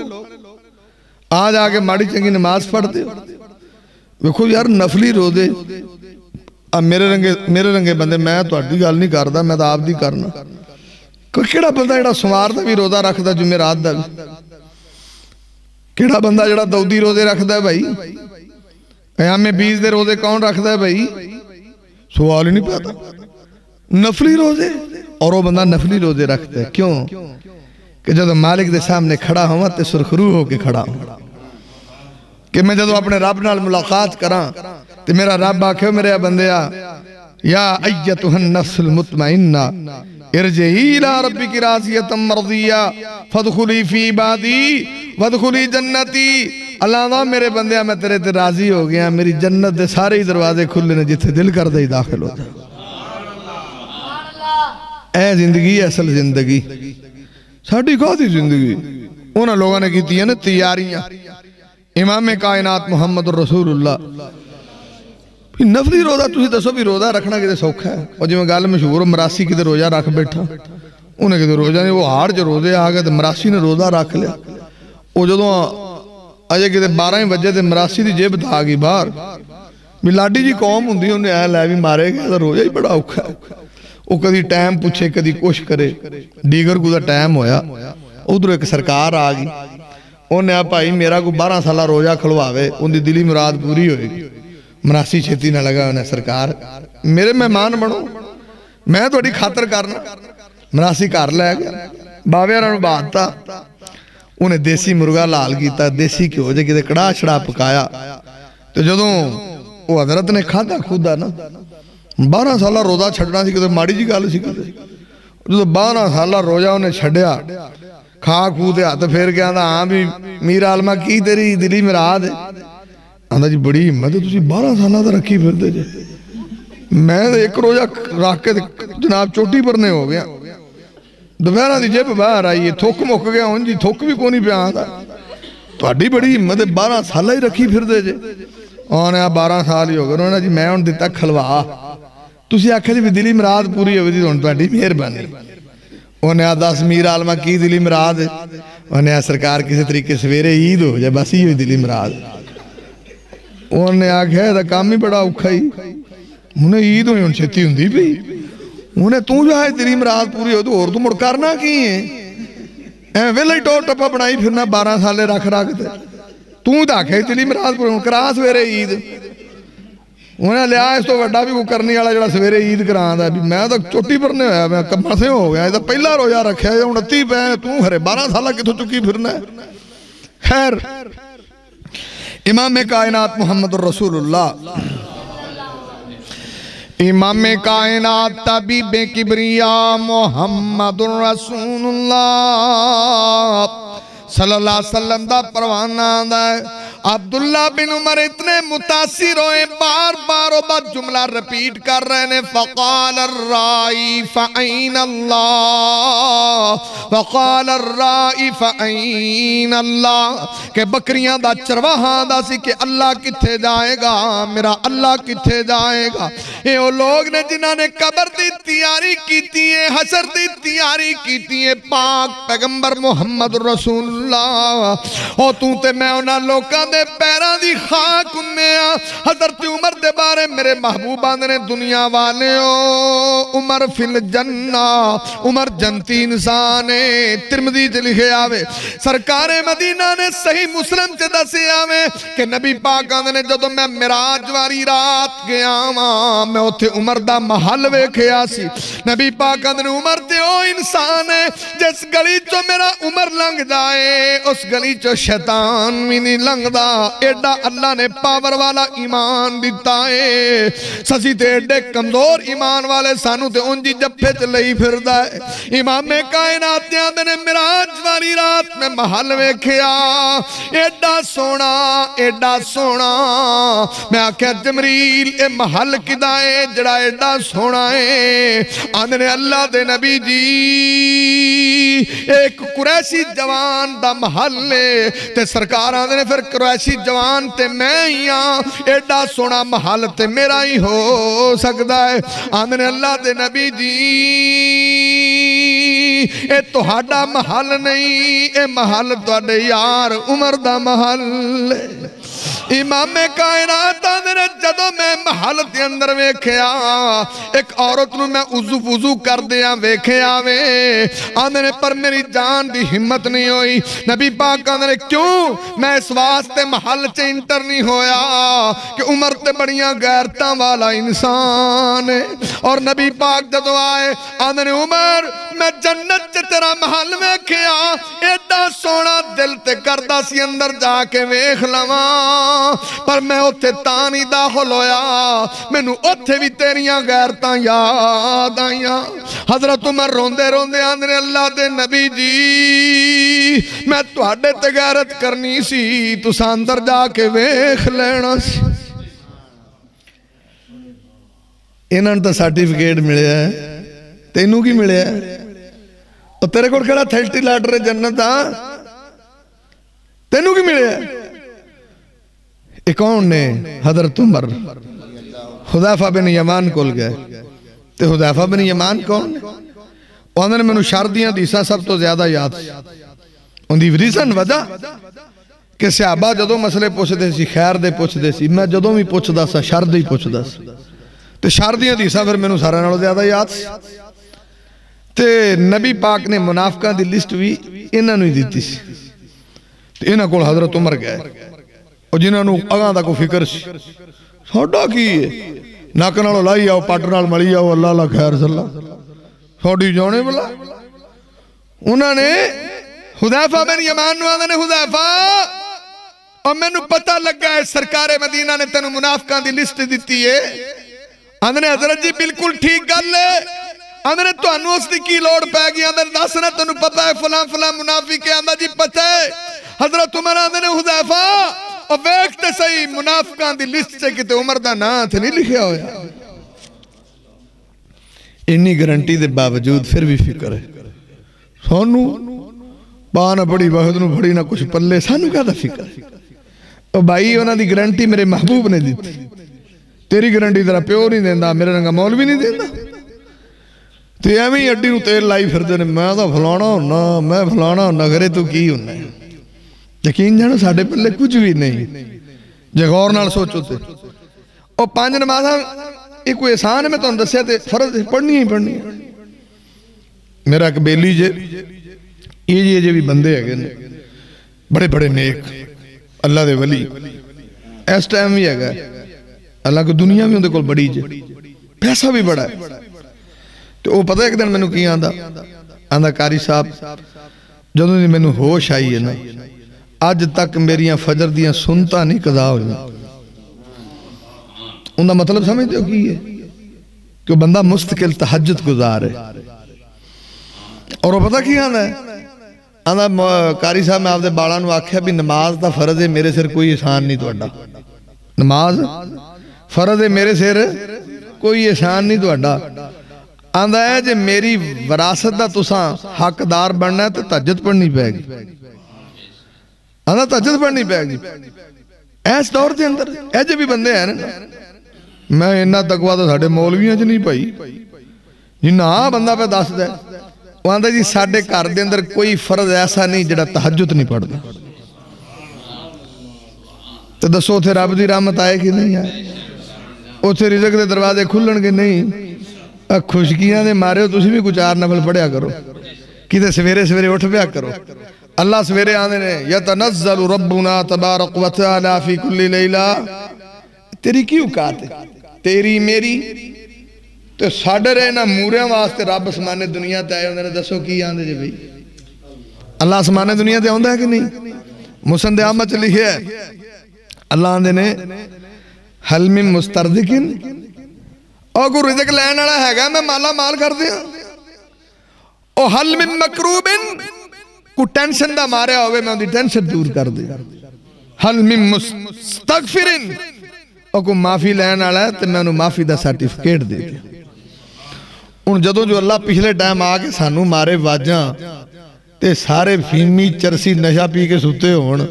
[SPEAKER 1] آج آگے ماڑی چنگی نماز پڑھ دے ویکھو یار نفلی روزے اب میرے رنگے بندے میں تو اڈی گل نہیں کردا میں تو آپ دی کرنا کیڑا بندہ جڑا سوار دا بھی روزہ رکھدا جمعرات دا بھی کیڑا بندہ جڑا دودی روزے رکھدا ہے بھائی ایام میں 20 دے روزے کون رکھدا ہے بھائی سوال ہی نہیں پاتا نفلی روزے اور وہ بندہ نفلی روزے رکھتا ہے کیوں کہ جب مالک دے سامنے کھڑا ہوں تے سرخرو ہو کے کھڑا ہوں کہ میں جدو اپنے رب نال ملاقات کراں تے میرا رب آکھے میرے بندیا یا ایتها النفس المطمئنہ ارجعی الى ربک راضیۃ مرضیہ فادخلی فی عبادی وادخلی جنتی اللہ دا میرے بندیا میں تیرے تے راضی ہو گیا میری جنت دے سارے دروازے کھلے نے جتھے دل کر دے داخل ہو جا اے زندگی اصل زندگی ساڑھی کہا تھی زندگی انہاں لوگوں نے کیتی ہیں نا تیاریاں امام کائنات محمد رسول اللہ نفلی روزہ تسی دسو بھی روزہ رکھنا کتے سوکھا ہے اور جو میں گال مشہور مراسی کتے روزہ رکھ بیٹھا انہیں کتے روزہ نہیں وہ ہار جو روزے آگئے تو مراسی نے روزہ رکھ لیا وہ جدو اجے کتے 12 بجے تے مراسی دی جیب تھا گئی باہر بھی لاڈی جی قوم ہوندی انہیں اے لے بھی مارے گئے تو روزہ ہی بڑا اوکھا ہے وہ کدی ٹائم پوچھے کدی کوش کرے دیگر کو دا ٹائم ہویا ادھر ایک سرکار آگئی انہیں آپ بھائی میرا کو 12 سالہ روزہ کھلواوے ان دی دلی مراد پوری ہوئے گی مراسی چھتی نہ لگا انہیں سرکار میرے مہمان بنو میں تو اڈی خاطر کرنا مراسی کار لے گیا باوے رانو بات تھا انہیں دیسی مرغا لال کیتا دیسی کیوں جے کتے کڑا چھڑا پکایا تو جدوں وہ حضرت نے کھادا خودہ نا 12 سالہ روزہ چھڑنا سی کتے ماڑی جی گال سی کتے جدوں 12 سالہ روزہ انہیں چھڑیا کھا کھودے ہاتھ پھیر کے آندھا ہاں بھی میر عالمہ کی تیری دلی مراد ہے آندھا جی بڑی ہمت ہے تسی 12 سالہ دا رکھی پھر دے جے میں ایک روزہ رکھ کے جناب چوٹی پرنے ہو گیا دوپہرہ دی جیب باہر آئی ہے تھوک مک گیا ہوں جی تھوک بھی کونی پہ آتا تو اڈی بڑی ہمت 12 سالہ ہی رکھی پھر دے جے انہیں 12 سال ہی ہو گئے انہوں نے جی میں ان دیتا کھلوا تسی آکھے جی بھی دلی مراد پوری ہوئی دی تو اڈی مہر بانی انہیں 10 میر عالمہ کی دلی مراد انہیں سرکار کسی طریقے سویرے عید ہو جائے بس ہی ہوئی دلی مراد انہیں آکھے دا کام ہی بڑا اوکھا ہی انہیں عید ہوئی ان چھتی ہوں دی بھی انہیں تو جو ہے دلی مراد پوری ہو تو اور تو مڑ کرنا کی ہیں ویلے ٹوٹ ٹپا بنائی پھرنا 12 سالے رکھ دے تو دا کہے دلی مراد پوری ہوں کرا سویرے عید انہیں لیا اس تو وڈا بھی کو کرنی والا جڑا سویرے عید کران دا میں تو چوٹی پرنے ہویا میں کمہ سے ہو گیا یہ پہلا روزہ رکھا ہے 29 پہ تو ہرے 12 سالہ کی تو چکی پھرنا ہے خیر امام کائنات محمد الرسول اللہ امام کائنات طبیب کبریاء محمد الرسول اللہ صلی اللہ علیہ وسلم دا پروانہ دا ہے عبداللہ بن عمر اتنے متاثر ہوئے بار بار وہ بات جملہ رپیٹ کر رہے ہیں فقال الرائی فعین اللہ فقال الرائی فعین اللہ کہ بکریاں دا چرواہاں دا سی کہ اللہ کتھے جائے گا میرا اللہ کتھے جائے گا یہ وہ لوگ نے جنہاں نے قبر دی تیاری کیتی ہے حشر دی تیاری کیتی ہے پاک پیغمبر محمد رسول اللہ او تو تے میں انہاں لوکاں دے پیران دی خاک انہاں حضرت عمر دے بارے میرے محبوبان نے دنیا والے عمر فی الجنہ عمر جنتی انسان ہے ترمذی چ لکھے آوے سرکار مدینہ نے صحیح مسلم چ دسے آوے کہ نبی پاک نے جدوں میں معراج والی رات گیا میں اوتھے عمر دا محل ویکھیا سی نبی پاک نے عمر تے او انسان ہے جس گلی چوں میرا عمر لنگ جائے اس گلی چوں شیطان بھی نہیں لنگدا ایڈا اللہ نے پاور والا ایمان دیتا ہے سسی تے ایڈے کمزور ایمان والے سانو تے انجی جپے چلئی پھر دائے امام کائنات دیاں نے معراج والی رات میں محل ویکھیا ایڈا سونا میں آکھیا جمریل اے محل کدائے جڑا ایڈا سونا ہے آندھنے اللہ دے نبی جی ایک قریشی جوان دا محل لے تے سرکار آندھنے پھر قریشی جوان تے میں ہی ایڈا سونا محل تے میرا ہی ہو سکتا ہے آندھنے اللہ دے نبی جی اے توہاڈا محل نہیں اے محل توہاڈے یار عمر دا محل امام کائنات آندھنے جدو میں محل دے اندر ویکھیا ایک عورت نو میں وضو کر دیا ویکھیا آندھنے پر میری جان دی ہمت نہیں ہوئی نبی پاک آندھنے کیوں میں اس واسطے محل چے انٹر نہیں ہویا کہ عمر تے بڑیاں غیرتاں والا انسان ہے اور نبی پاک جدو آئے آندھنے عمر میں جنت چے تیرا محل ویکھیا ایڈا سونا دل تے کردہ سی اندر جا کے ویکھ لواں پر میں اتھے تانی داخل ہویا میں نو اتھے بھی تیریاں غیرتاں یاد آئیاں حضرت عمر روندے روندے آندھنے اللہ دے نبی جی میں تواڈے تے غیرت کرنی سی تو ساندر جا کے ویکھ لینا سی انہاں تا سرٹیفکیٹ ملے ہے تینوں کی ملے ہے اور تیرے کو کھڑا تھیلٹی لاٹر جنت تینوں کی ملے ہے کون نے حضرت عمر حذیفہ بن یمان کول گئے تے حذیفہ بن یمان کون انہوں نے منو شردیاں دیسا سب تو زیادہ یاد ان دی ریزن وجہ کہ صحابہ جدوں مسئلے پوچھتے سی خیر دے پوچھتے سی، میں جدوں بھی پوچھدا سا شر دے ہی پوچھدا سا، تے شر دیاں حدیثاں پھر مینوں سارے نالوں زیادہ یاد سی۔ تے نبی پاک نے منافقاں دی لسٹ بھی انہاں نوں ہی دتی سی، تے انہاں کول حضرت عمر گئے اور جنہاں نوں اگاں دا کوئی فکر سی، ساڈا کی ہے نک نالوں لائی آؤ پٹ نال ملی آؤ اللہ اللہ خیر صلی ساڈی جانے بلا۔ انہاں نے حذیفہ بن یمان نوں آندے نے حذیفہ اور مینوں پتہ لگا ہے سرکار مدینہ نے تینوں منافقاں دی لسٹ دتی ہے۔ آندے نے حضرت جی بالکل ٹھیک گل ہے، آندے نے تانوں اس دی کی لوڑ پے گئی، آندے نے دس نے تینوں پتہ ہے فلاں فلاں منافق ہے، آندا جی پتہ ہے۔ حضرت عمر آندے نے حذیفہ اور ویکھتے صحیح منافقاں دی لسٹ سے کتے عمر دا نام تے نہیں لکھیا ہویا۔ انی گارنٹی دے باوجود پھر بھی فکر ہے سانوں پا نہ پڑی وحد نو پڑی نہ کچھ پلے، سانوں کیا دا فکر ہے؟ اور بھائی انہاں دی گارنٹی میرے محبوب نے دیتی، تیری گارنٹی تیرا پیو نہیں دیندا، میرے رنگا مولوی نہیں دیندا۔ تے ایویں ہی اڈی نو تیل لائی پھردے نے، میں تاں فلانا ہونا، میں فلانا ہونا، گھرے تو کی ہونا ہے؟ یقین جانو ساڈے پلے کچھ بھی نہیں جے غور نال سوچو تے۔ اور 5 نمازاں یہ کوئی احسان ہے میں تانوں دسیا تے فرض پڑھنی ہی پڑھنی ہے۔ میرا ایک بیلی جے یہ بھی بندے ہے بڑے بڑے نیک اللہ دے ولی، اس ٹائم بھی ہے اللہ کو دنیا میں اندے کول بڑی جے پیسہ بھی بڑا ہے۔ تو وہ پتہ ایک دن میں نے کی آندہ قاری صاحب جدوں دی میں نے ہوش آئی ہے نا آج تک میریاں فجر دیاں سنتا نہیں قضا ہو جائیں۔ اندہ مطلب سمجھتے ہو کی ہے کہ بندہ مستقل تہجد گزار ہے۔ اور وہ پتہ کی آندہ ہے آندہ قاری صاحب میں آپ دے باڑا نو آکھیا بھی نماز دا فرض ہے میرے سر کوئی احسان نہیں تو اڈا، نماز فرض ہے میرے سر کوئی احسان نہیں تو اڈا۔ آندہ ہے جے میری وراثت دا تساں حقدار بننا ہے تو تہجد پڑھنی پائے گی، آندہ تہجد پڑھنی پائے گی۔ ایس دور دے اندر ایجے بھی بندے ہیں نا، میں انہا تقوی تو ساڑھے مولویاں جو نہیں پائی جنہا بندہ پہ دس دے وہ آندہ جی ساڑھے کار دے اندر کوئی فرض ایسا نہیں جڑا تہجد نہیں پڑھ دا۔ تو دسو تھے رب دی رحمت آئے کہ نہیں آئے، او تھے رزق دے دروازے کھلن کے نہیں، خوشکیاں دے مارے ہو تسی بھی کچھ 4 نفل پڑھیا کرو، کیتے سویرے سویرے اٹھ پیا کرو۔ اللہ سویرے آنے نے یتنزل ربنا تبارک و تعالی فی کل لیلہ، تیری کیوں کہتے تیری میری تو ساڑھے رہنا موریاں واسطے رب اسمانے دنیا تے آئے ہوندے نے، دسو کی آندے جے بھئی اللہ اسمانے دنیا تے ہوندہ ہے کہ نہیں؟ مسند احمد چلی ہے اللہ آندے نے حل من مسترزقن اور کو رزق لین والا ہے گا میں مالا مال کر دیا، اور حل من مکروبن کو ٹینشن دا مارے ہوئے میں ان دی ٹینشن دور کر دیا، حل من مستغفرن اور کو معافی لین والا ہے تو میں انہوں معافی دا سرٹیفکیٹ دے دیا۔ ان جدوں جو اللہ پچھلے ٹائم آگے سانوں مارے واجاں تے سارے فیمی چرسی نشا پی کے سوتے ہون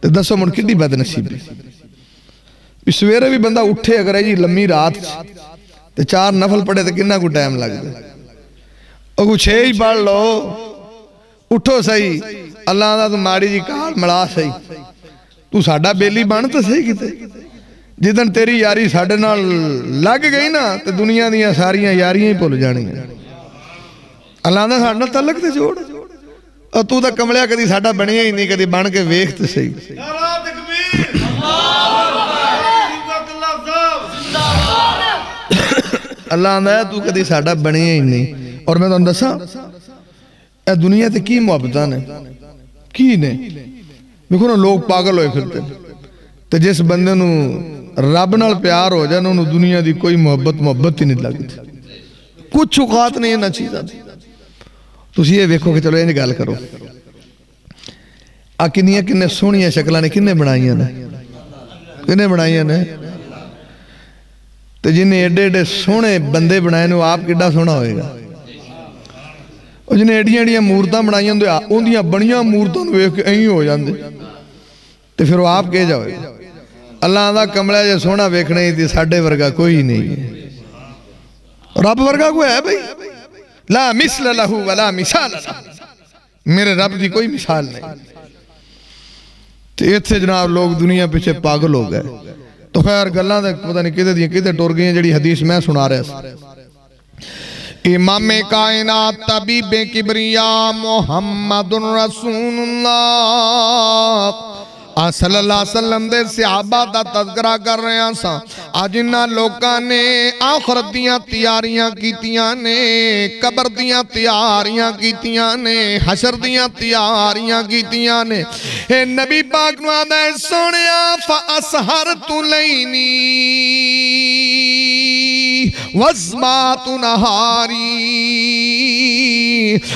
[SPEAKER 1] تے دسو من کڈی بد نصیبی۔ سویرے بھی بندہ اٹھے اگر ہے جی لمبی رات تے 4 نفل پڑھے تے کنہ کو ٹائم لگ دے، اور کو 6 ہی پڑھ لو اٹھو صحیح اللہ آدھا تو ماڑی جی کال مڑا صحیح تو ساڑھا بیلی بان تو صحیح کیتے جدن تیری یاری ساڑھے نال لگ گئی نا تو دنیا دیاں ساریاں یاریاں ہی پھول جانی ہیں۔ اللہ آدھا ساڑھا تعلق تے جوڑ اور تو دا کملیا کدی ساڑھا بنیا ہی نہیں کدی بان کے ویخت صحیح۔ اللہ آدھا تو کدی ساڑھا بنیا ہی نہیں۔ اور میں تو اندسا اے دنیا تے کی محبتان ہے کی نہیں دیکھو نا لوگ پاگل ہوئے پھرتے تو جس بندے نو رب نال پیار ہو جائے انہوں دنیا دی کوئی محبت ہی نہیں لگتی، کچھ اوقات نہیں ہے نہ چیز آتی۔ تو اسی یہ ویکھو کہ چلو یہ گال کرو کنیاں کنے سونیاں شکلہ نے کنے بنائیاں نے کنے بنائیاں نے تو جنہیں ایڈے ایڈے سونے بندے بنائے نو آپ کڈا سونا ہوئے گا، اور جنہیں ایڈیاں ایڈیاں مورتاں بنائیاں ان دیاں بڑیاں مورتاں نو ایک ایہی ہو جاندے تو پھر وہ آپ کہے جاؤے گا اللہ آدھا کملہ جے سونا ویکھنے ہی تھی ساڑھے ورگا کوئی نہیں ہے، رب ورگا کوئی ہے بھئی لا مثل لہو ولا مثال لہو، میرے رب دی کوئی مثال نہیں۔ تو اتھے جناب لوگ دنیا پیچھے پاگل ہو گئے. تو خیر گلاں دے پتہ نہیں کدے دیاں کدے ٹر گئیں جڑی حدیث میں سنا رہا سا. امام کائنات طبیب کبریا محمد رسول اللہ صلی اللہ علیہ وسلم دے صحابہ دا تذکرہ کر رہے ہیں سا. آج انہاں لوکاں نے آخرت دیاں تیاریاں کیتیاں نے, قبر دیاں تیاریاں کیتیاں نے, حشر دیاں تیاریاں کیتیاں نے. اے نبی پاک نو آدھا ہے سونیا فَأَسْحَرْتُ لَيْنِي وَزْمَاتُ نَحَارِي.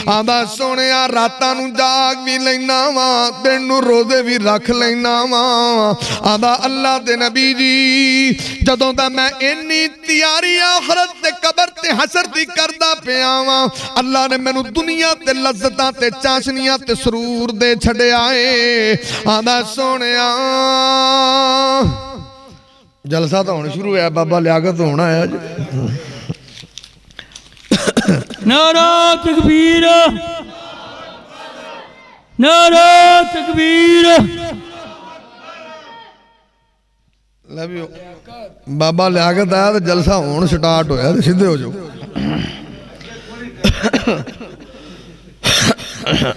[SPEAKER 1] آدھا سونیا راتاں نو جاگ بھی لینا وا, دن نو روزے بھی رکھ لینا وا. آدھا اللہ دے نبی جی جدوں دا میں انی تیاری آخرت تے قبر تے حشر دی کردہ پہ آواں, اللہ نے میں نو دنیا تے لذتاں تے چاشنیاں تے سرور دے چھڑے آئے. آدھا سونیا جلسہ تو ہونے شروع ہے, بابا لیاقت ہونا ہے.
[SPEAKER 2] نعرہ تکبیر, نعرہ تکبیر.
[SPEAKER 1] بابا لیاقت آیا تو جلسہ ہون سٹارٹ ہویا تو سدھے ہو جو.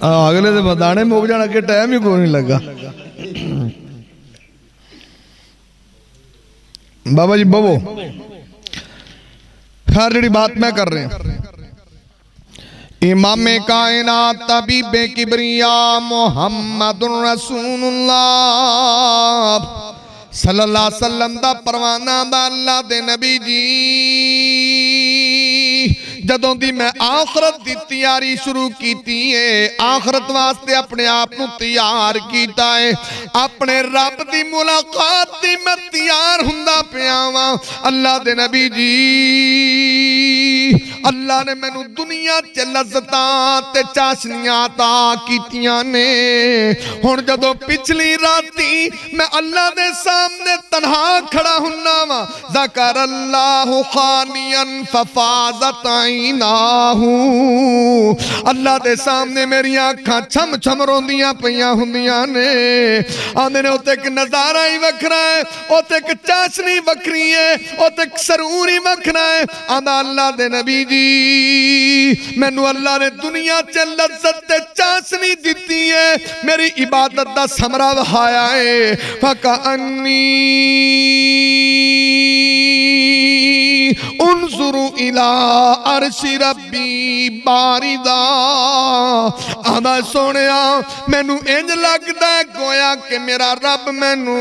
[SPEAKER 1] اگلے دے بدانے موک جانا کہ ٹائم ہی کو نہیں لگا. بابا جی بابو خیر جڑی بات میں کر رہے ہیں, امام کائنات طبیب کبریا محمد رسول اللہ صلی اللہ علیہ وسلم دا پروانہ دا اللہ دے نبی جی جدوں دی میں آخرت دی تیاری شروع کیتی ہے, آخرت واسطے اپنے آپ نو تیار کیتا ہے, اپنے رب دی ملاقات دی میں تیار ہندہ پہ آواں. اللہ دے نبی جی اللہ نے میں نو دنیا چے لذتاں تے چاشنیاں عطا کیتیاں نے. ہن جدوں پچھلی راتی میں اللہ دے سامنے تنہا کھڑا ہننا وا, ذکر اللہ خانیاں ففازت عیناہو. اللہ دے سامنے میری آنکھاں چھم چھم روندیاں پیاں ہندیاں نے. آندے نے اوتے ایک نظارہ ہی وکھرا ہے, اوتے ایک چاشنی وکھری ہے, اوتے ایک سروری وکھرا ہے. آندہ اللہ دے نبی جی میں نو اللہ نے دنیا چے لذت تے چاشنی دیتی ہے, میری عبادت دا ثمرہ وہایا ہے. فَكَأَنِّي انظر الى عرش ربی باردہ. آدھا سونیا میں نو انج لگتا ہے گویا کہ میرا رب میں نو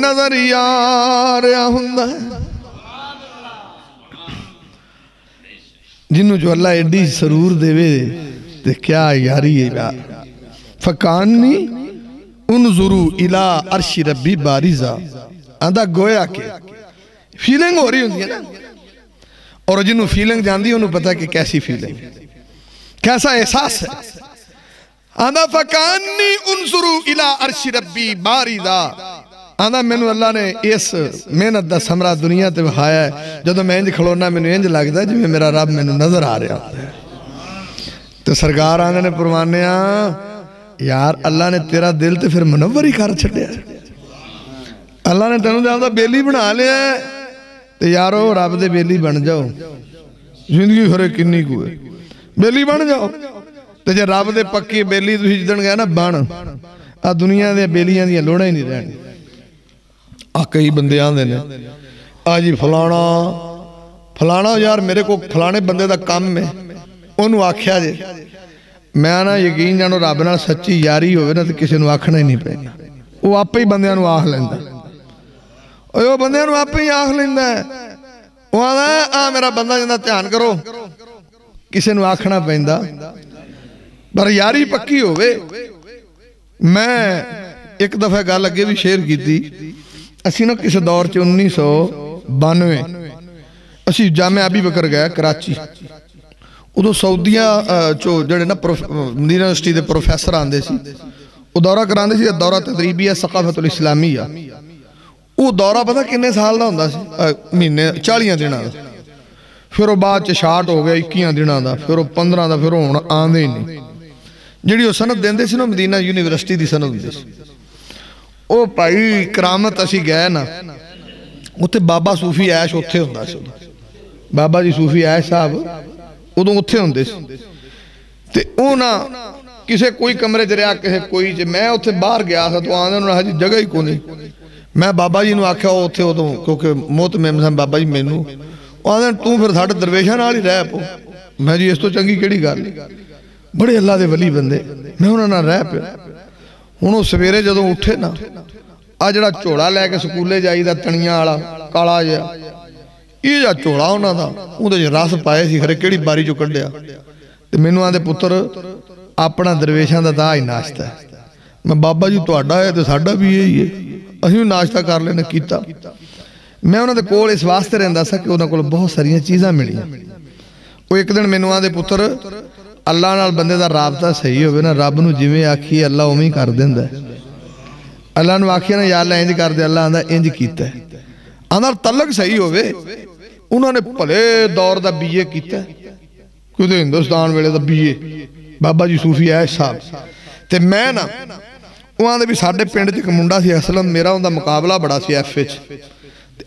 [SPEAKER 1] نظر آ رہا ہوندا ہے. جنہوں جو اللہ ایڈی سرور دے وے تے کیا یاری ہے. فَكَأَنِّي انظر الى عرش ربی باردہ. آدھا گویا کہ فیلنگ ہو رہی ہوندی ہے نا, اور جنہوں فیلنگ جاندی انہوں پتا کہ کیسی فیلنگ, کیسا احساس ہے. آدھا فَكَأَنِّي انظر الى عرش ربی باردہ. آدھا میں نو اللہ نے اس محنت دا ثمرہ دنیا تے بخایا ہے. جدو میں انج کھڑونا میں نو انج لگتا ہے جو میرا رب میں نو نظر آ رہا ہے. تو سرکار آنگا نے پرمانیا یار اللہ نے تیرا دل تے پھر منور ہی کر چھڑیا. اللہ نے تینوں دے بیلی بنا لیا ہے تو یارو رب دے بیلی بن جاؤ. زندگی خرے کنی کو ہے, بیلی بن جاؤ. تو جے رب دے پکی بیلی تو جدن گیا نا بن, دنیا دے بیلیاں دیا لوڑا ہی نہیں رہنی. کئی بندے آن دینے آجی فلانا یار میرے کو فلانے بندے دا کام میں انہوں آکھیا جے. میں آنا یقین جانو رب نال سچی یاری ہوئے نا تو کسی نو آکھنا ہی نہیں پہنی. وہ آپ ہی بندیاں نو آکھ لیندہ, وہ بندیاں نو آپ ہی آکھ لیندہ ہے. وہ آنا میرا بندہ جندہ تیان کرو, کسی نو آکھنا پہندہ پر یاری پکی ہوئے. میں ایک دفعہ گا لگے بھی شیئر کی تھی. اسی نا کسی دور چے 1992 اسی جامعہ ابی بکر گیا کراچی. ادھو سعودیہ چو جڑے نا مدینہ یونیورسٹی دے پروفیسر آندے سی, وہ دورہ کراندے سی دورہ تدریبیہ ثقافت الاسلامیہ. وہ دورہ پتہ کنے سال دا ہوندہ سی, مہینے 40 دنوں دا. پھر وہ بعد چے شارٹ ہو گیا 21 دنوں دا, پھر وہ 15 دا, پھر وہ آندے ہی نہیں. جڑی وہ سند دیندے سی نا مدینہ یونیورسٹی دی سند دیندے سی. وہ بھائی کرامت اسی گئے نا اتنے بابا صوفی عیش اتنے ہوندا سی بابا جی صوفی عیش صاحب ادوں اتنے ہوندے سی تے او نا کسے کوئی کمرے چ رہا کسے کوئی چ میں اتنے باہر گیا تھا تو آدھے انہوں نے جگہ ہی کونی میں بابا جی نو آکھیا اتنے ادوں کیونکہ محتمم سن بابا جی مینوں آدھے تو پھر ساڈے درویشاں نال ہی رہ پو میں جی اس تو چنگی کیڑی گل بڑے اللہ دے ولی بندے میں انہاں نال رہ پیا ہن او سویرے جدوں اٹھے نا آ جڑا جھولا لے کے سکولے جائیدا تنیاں والا کالا جہا یہ جا جھولا انہاں دا اودے رس پائے سی خرے کیڑی باری چوں کڈیا تے مینوں آندے پتر اپنا درویشاں دا تاں ہی ناشتہ ہے میں بابا جی تہاڈا ہے تے ساڈا بھی یہی ہے اسی ناشتہ کر لینے کیتا میں انہاں دے کول اس واسطے رہندا سا کہ انہاں کول بہت ساریاں چیزاں ملیاں وہ ایک دن مینوں آندے پتر اللہ نال بندے دا رابطہ صحیح ہوئے نا رب نو جویں آکھی اللہ اوویں کر دیندا ہے اللہ نو آکھیا نا یا اللہ انج کر دے اللہ آندا انج کیتا ہے آندا تعلق صحیح ہوئے انہوں نے بھلے دور دا بی اے کیتا ہے کیونکہ ہندوستان ویلے دا بی اے بابا جی صوفی عیش صاحب تے میں نا وہاں دے بھی ساڑھے پینڈ چک منڈا سی اسلم میرا ہوں دا مقابلہ بڑا سی ایف ایچ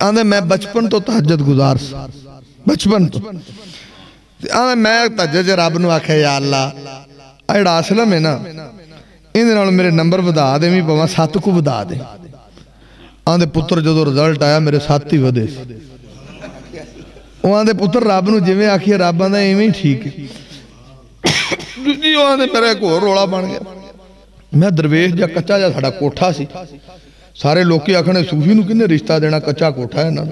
[SPEAKER 1] آندھے میں بچپن تو تحجد گزار سا بچپن تو آندھے میں تحجد رب نو آکھے یا اللہ ایڈا اسلم ہے نا ان دنوں میرے نمبر بدا دے میں پاواں 7 کو بدا دے آندھے پتر جدو رزلٹ آیا میرے 7 ہی ودے وہ آندھے پتر رب نو جویں آکھیا رب آندھا ایویں ٹھیک ہے جی وہ آندھے میرا ایک اور روڑا بن گیا میں درویش جا کچا جا ساڑا کوٹھا سی سارے لوکی آکھنے صوفی نو کنے رشتہ دینا کچا کوٹھا ہے نا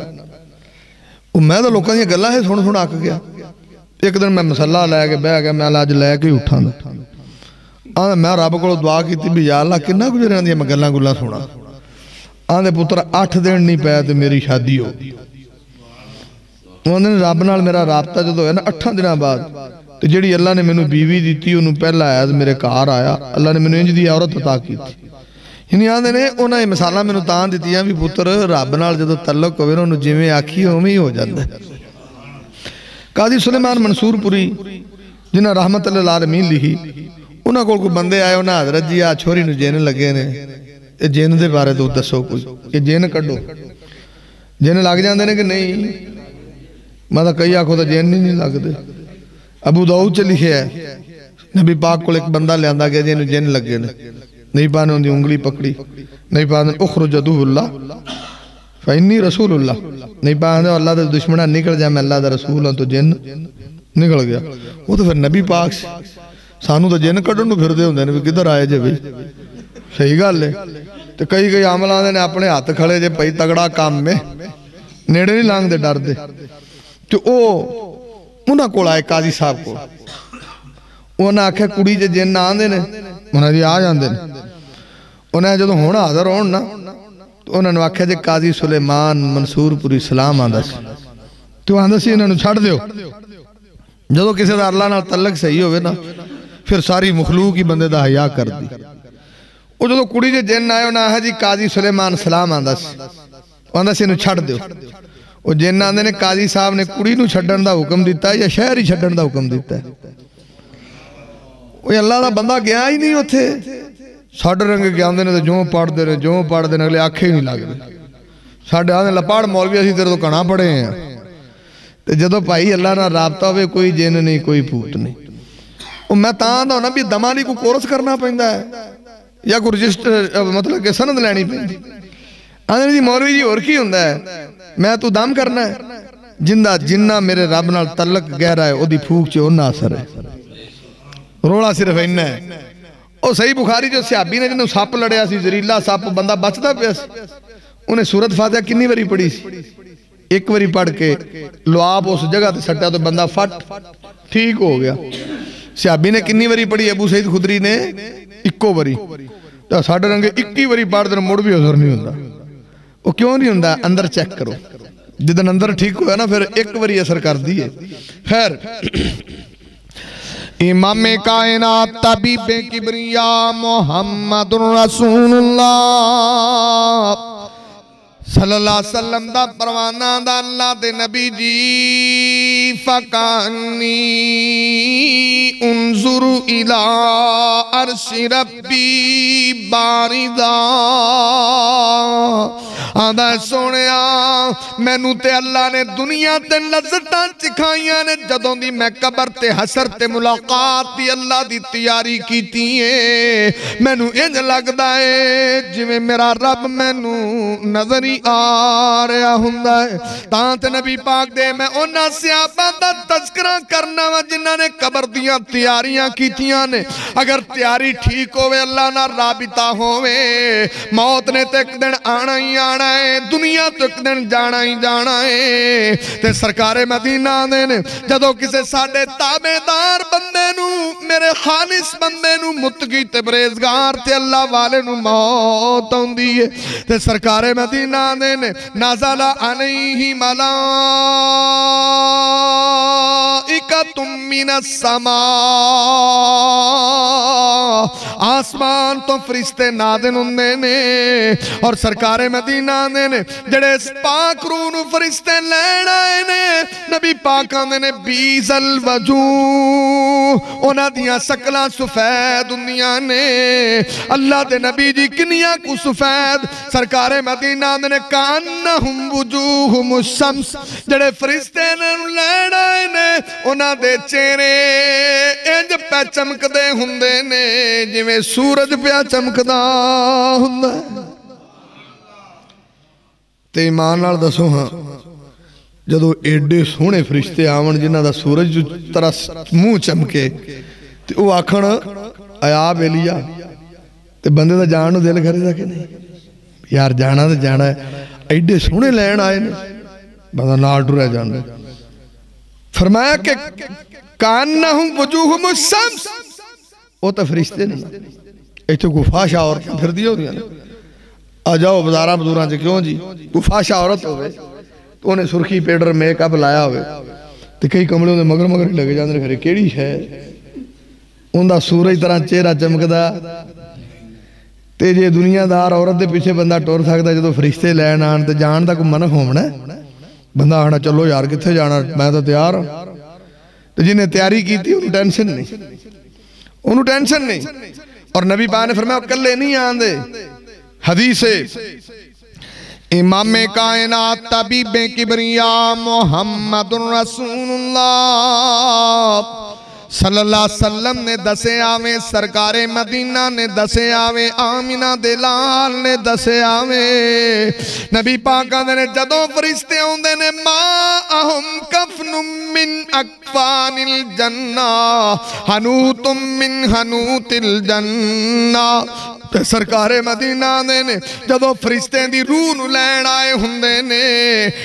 [SPEAKER 1] وہ میں تو لوکاں دیا گلاں ہے سن آکھ گیا ایک دن میں مسلح لے کے بہ گیا میں لاج لے کے اٹھاں آندھے میں رب کو دعا کی بھی یا اللہ کنہ گزرے دیا میں گلاں گلاں سونا آندھے پتر 8 دن نہیں پایا تو میری شادی ہو انہوں نے رب نال میرا رابطہ جدو ہے نا 8 دنوں بعد تو جڑی اللہ نے میں بیوی دیتی انہوں پہلا آیا میرے کار آیا اللہ نے میں انج دی عورت عطا کی تھی یعنی آندھے نے انہوں نے مثالہ میں تاں دیتیاں بھی پتر رب نال جدو تعلق ہوئے انہوں جویں آکھی ہومیں ہی ہو جاندہ ہے قاضی سلیمان منصور پوری جنہاں رحمت اللہ العالمین لکھی انہاں کو کوئی بندے آئے انہاں حضرت جی آ چھوری نو جین لگے نے یہ جین دے بارے تو دسو کوئی یہ جین کڈو جین لگ جاندے نے کہ نہیں میں کئی آنکھوں تا جین نہیں لگ دے ابو داؤد چ لکھے ہے نبی پاک کو ایک بندہ لے آندہ گیا جین جین لگے نے نہیں پانے ہوندی انگلی پکڑی نہیں پانے اخرج عدو اللہ فإنی رسول اللہ نہیں پانے اللہ دے دشمنہ نکل جائے میں اللہ دے رسول ہوں تو جن نکل گیا وہ تو پھر نبی پاک سانو تو جن کڑن نو پھر دے ہوندے نے کدھر آئے جے بھئی صحیح گل ہے تو کئی عامل آندے نے اپنے ہاتھ کھڑے جے پئی تگڑا کام میں نیڑے نہیں لانگ دے ڈر دے تو انہاں کول آئے قاضی صاحب کو انہاں آکھے کڑی جے جن آندے نے انہاں جی آ جاندے نے انہاں جدوں ہن حاضر ہون نا تو انہاں نے آکھے جے قاضی سلیمان منصور پوری سلام آندا سی تو آندا سی انہاں نو چھڈ دیو جدوں کسے دا اللہ نال تعلق صحیح ہوئے نا پھر ساری مخلوق ہی بندے دا حیا کر دی وہ جدوں کڑی جے جن آئے انہاں آکھے جی قاضی سلیمان سلام آندا سی آندا سی انہوں چھڈ دیو وہ جن آندے نے قاضی صاحب نے کڑی نو چھڈن دا حکم دیتا ہے یا شہر ہی چھڈن دا حکم دیتا ہے وہ اللہ دا بندہ گیا ہی نہیں ہوتے ساڑھے رنگے گیا آندے نے تو جوں پڑھ دے رہے جوں پڑھ دے نے اگلے آنکھیں نہیں لگ دے ساڑھے آندے لپاڑ مولوی اسی تیرے تو کنا پڑے ہیں تو جدو بھائی اللہ نہ رابطہ ہوئے کوئی جن نہیں کوئی پوت نہیں وہ میں تاں دا ہونا بھی دمانی کو کورس کرنا پہندہ ہے یا کوئی رجسٹر مطلب کہ سند لینی پہندی آندے جی مولوی جی اور کی ہوندہ ہے میں تو دم کرنا ہے جنہ میرے رب نال تعلق گہرا ہے او دی پھوک چے انہا اثر ہے روڑا صرف انہا ہے او صحیح بخاری جو صحابی نے جنہوں ساپ لڑیا سی زریلہ ساپ بندہ بچتا پیس انہیں سورت فاتحہ کنی وری پڑی سی ایک وری پڑھ کے لعاب اس جگہ تے سٹا تو بندہ فٹ ٹھیک ہو گیا صحابی نے کنی وری پڑھی ابو سعید خدری نے 1 وری تو ساڑھے رنگے 21 وری پڑھ دن موڑ بھی حضر نہیں ہوندہ وہ کیوں نہیں ہوندہ اندر چیک کرو جدن اندر ٹھیک ہویا نا پھر 1 وری اثر کر دیئے خیر امام کائنات طبیب کبریا محمد رسول اللہ صلی اللہ علیہ وسلم دا پروانہ دا اللہ دے نبی جی فَقَانِّي انظر الى عرش ربی باردہ آدھا سونیا میں نو تے اللہ نے دنیا تے لذتاں چکھائیاں نے جدوں دی میں قبر تے حسر تے ملاقات دی اللہ دی تیاری کیتی ہے میں نو انج لگ دائے جویں میرا رب میں نو نظری آ رہا ہوندا ہے تانت نبی پاک دے میں انہاں صحابہ دا تذکرہ کرنا وا جنہاں نے قبر دیاں تیاریاں کیتیاں نے اگر تیاری ٹھیک ہوئے اللہ نہ رابطہ ہوئے موت نے تے ایک دن آنا ہی آنا ہے دنیا تو ایک دن جانا ہی جانا ہے تے سرکار مدینہ نے جدو کسے ساڑھے تابعدار بندے نو میرے خالص بندے نو متقی تے پرہیزگار تے اللہ والے نو موت ہوندی ہے تے سرکار مدینہ نے نازل علیہ ملائکۃ من السماء آسمان تو فرشتے نازل ہوندے نے اور سرکار مدینہ نے جڑے اس پاک روح نو فرشتے لین آئے نے نبی پاک آندے نے بیز الوجوہ انہاں دیاں سکلاں سفید ہوندیاں نے اللہ دے نبی جی کنیاں کو سفید سرکار مدینہ نے کانہم وجوہم الشمس جڑے فرشتے لین آئے نے انہاں دے چہرے انج پہ چمک دے ہوندے نے جویں سورج پہ چمکدا ہوندا ہے تے ایمان نال دسو ہاں جدو ایڈے سونے فرشتے آون جنہاں دا سورج طرح منہ چمکے تے او آکھن آیا بیلیا تے بندے دا جان نو دل کرے دا کہ نہیں یار جانا تے جانا ہے ایڈے سونے لین آئے نے بندہ نال ٹرے جان دے فرمایا کہ کانہم وجوہم الشمس او تے فرشتے نہیں ایتھے کو فاشا عورتیں پھر دیا ہوتی ہیں آ جاؤ بزارہ بدوراں سے کیوں جی کو فاشا عورت ہوئے تو انہیں سرخی پیڈر میک اپ لایا ہوئے تو کئی کمڑے انہیں مگر مگر لگے جاندے گھرے کیڑی ہے ان دا سورج طرح چہرہ چمکدا تے جے دنیا دار عورت دے پیچھے بندہ ٹور سکتا جدو فرشتے لین آن تے جان دا کوئی منع ہومنا ہے بندہ آنا چلو یار کتھے جانا میں تو تیار ہوں تو جنہیں تیاری کی تھی انہوں ٹینشن نہیں اور نبی پاک نے فرمایا کلے نہیں آندے حدیث امام کائنات طبیب کبریا محمد رسول اللہ صلی اللہ علیہ وسلم نے دسے آویں سرکار مدینہ نے دسے آویں آمینہ دلال نے دسے آویں نبی پاک نے جدوں فرشتے ہوندے نے ما اہم کفن من اکفان الجنہ حنوت من حنوت الجنہ سرکار مدینہ نے جدو فرشتے دی روح نو لین آئے ہوندے نے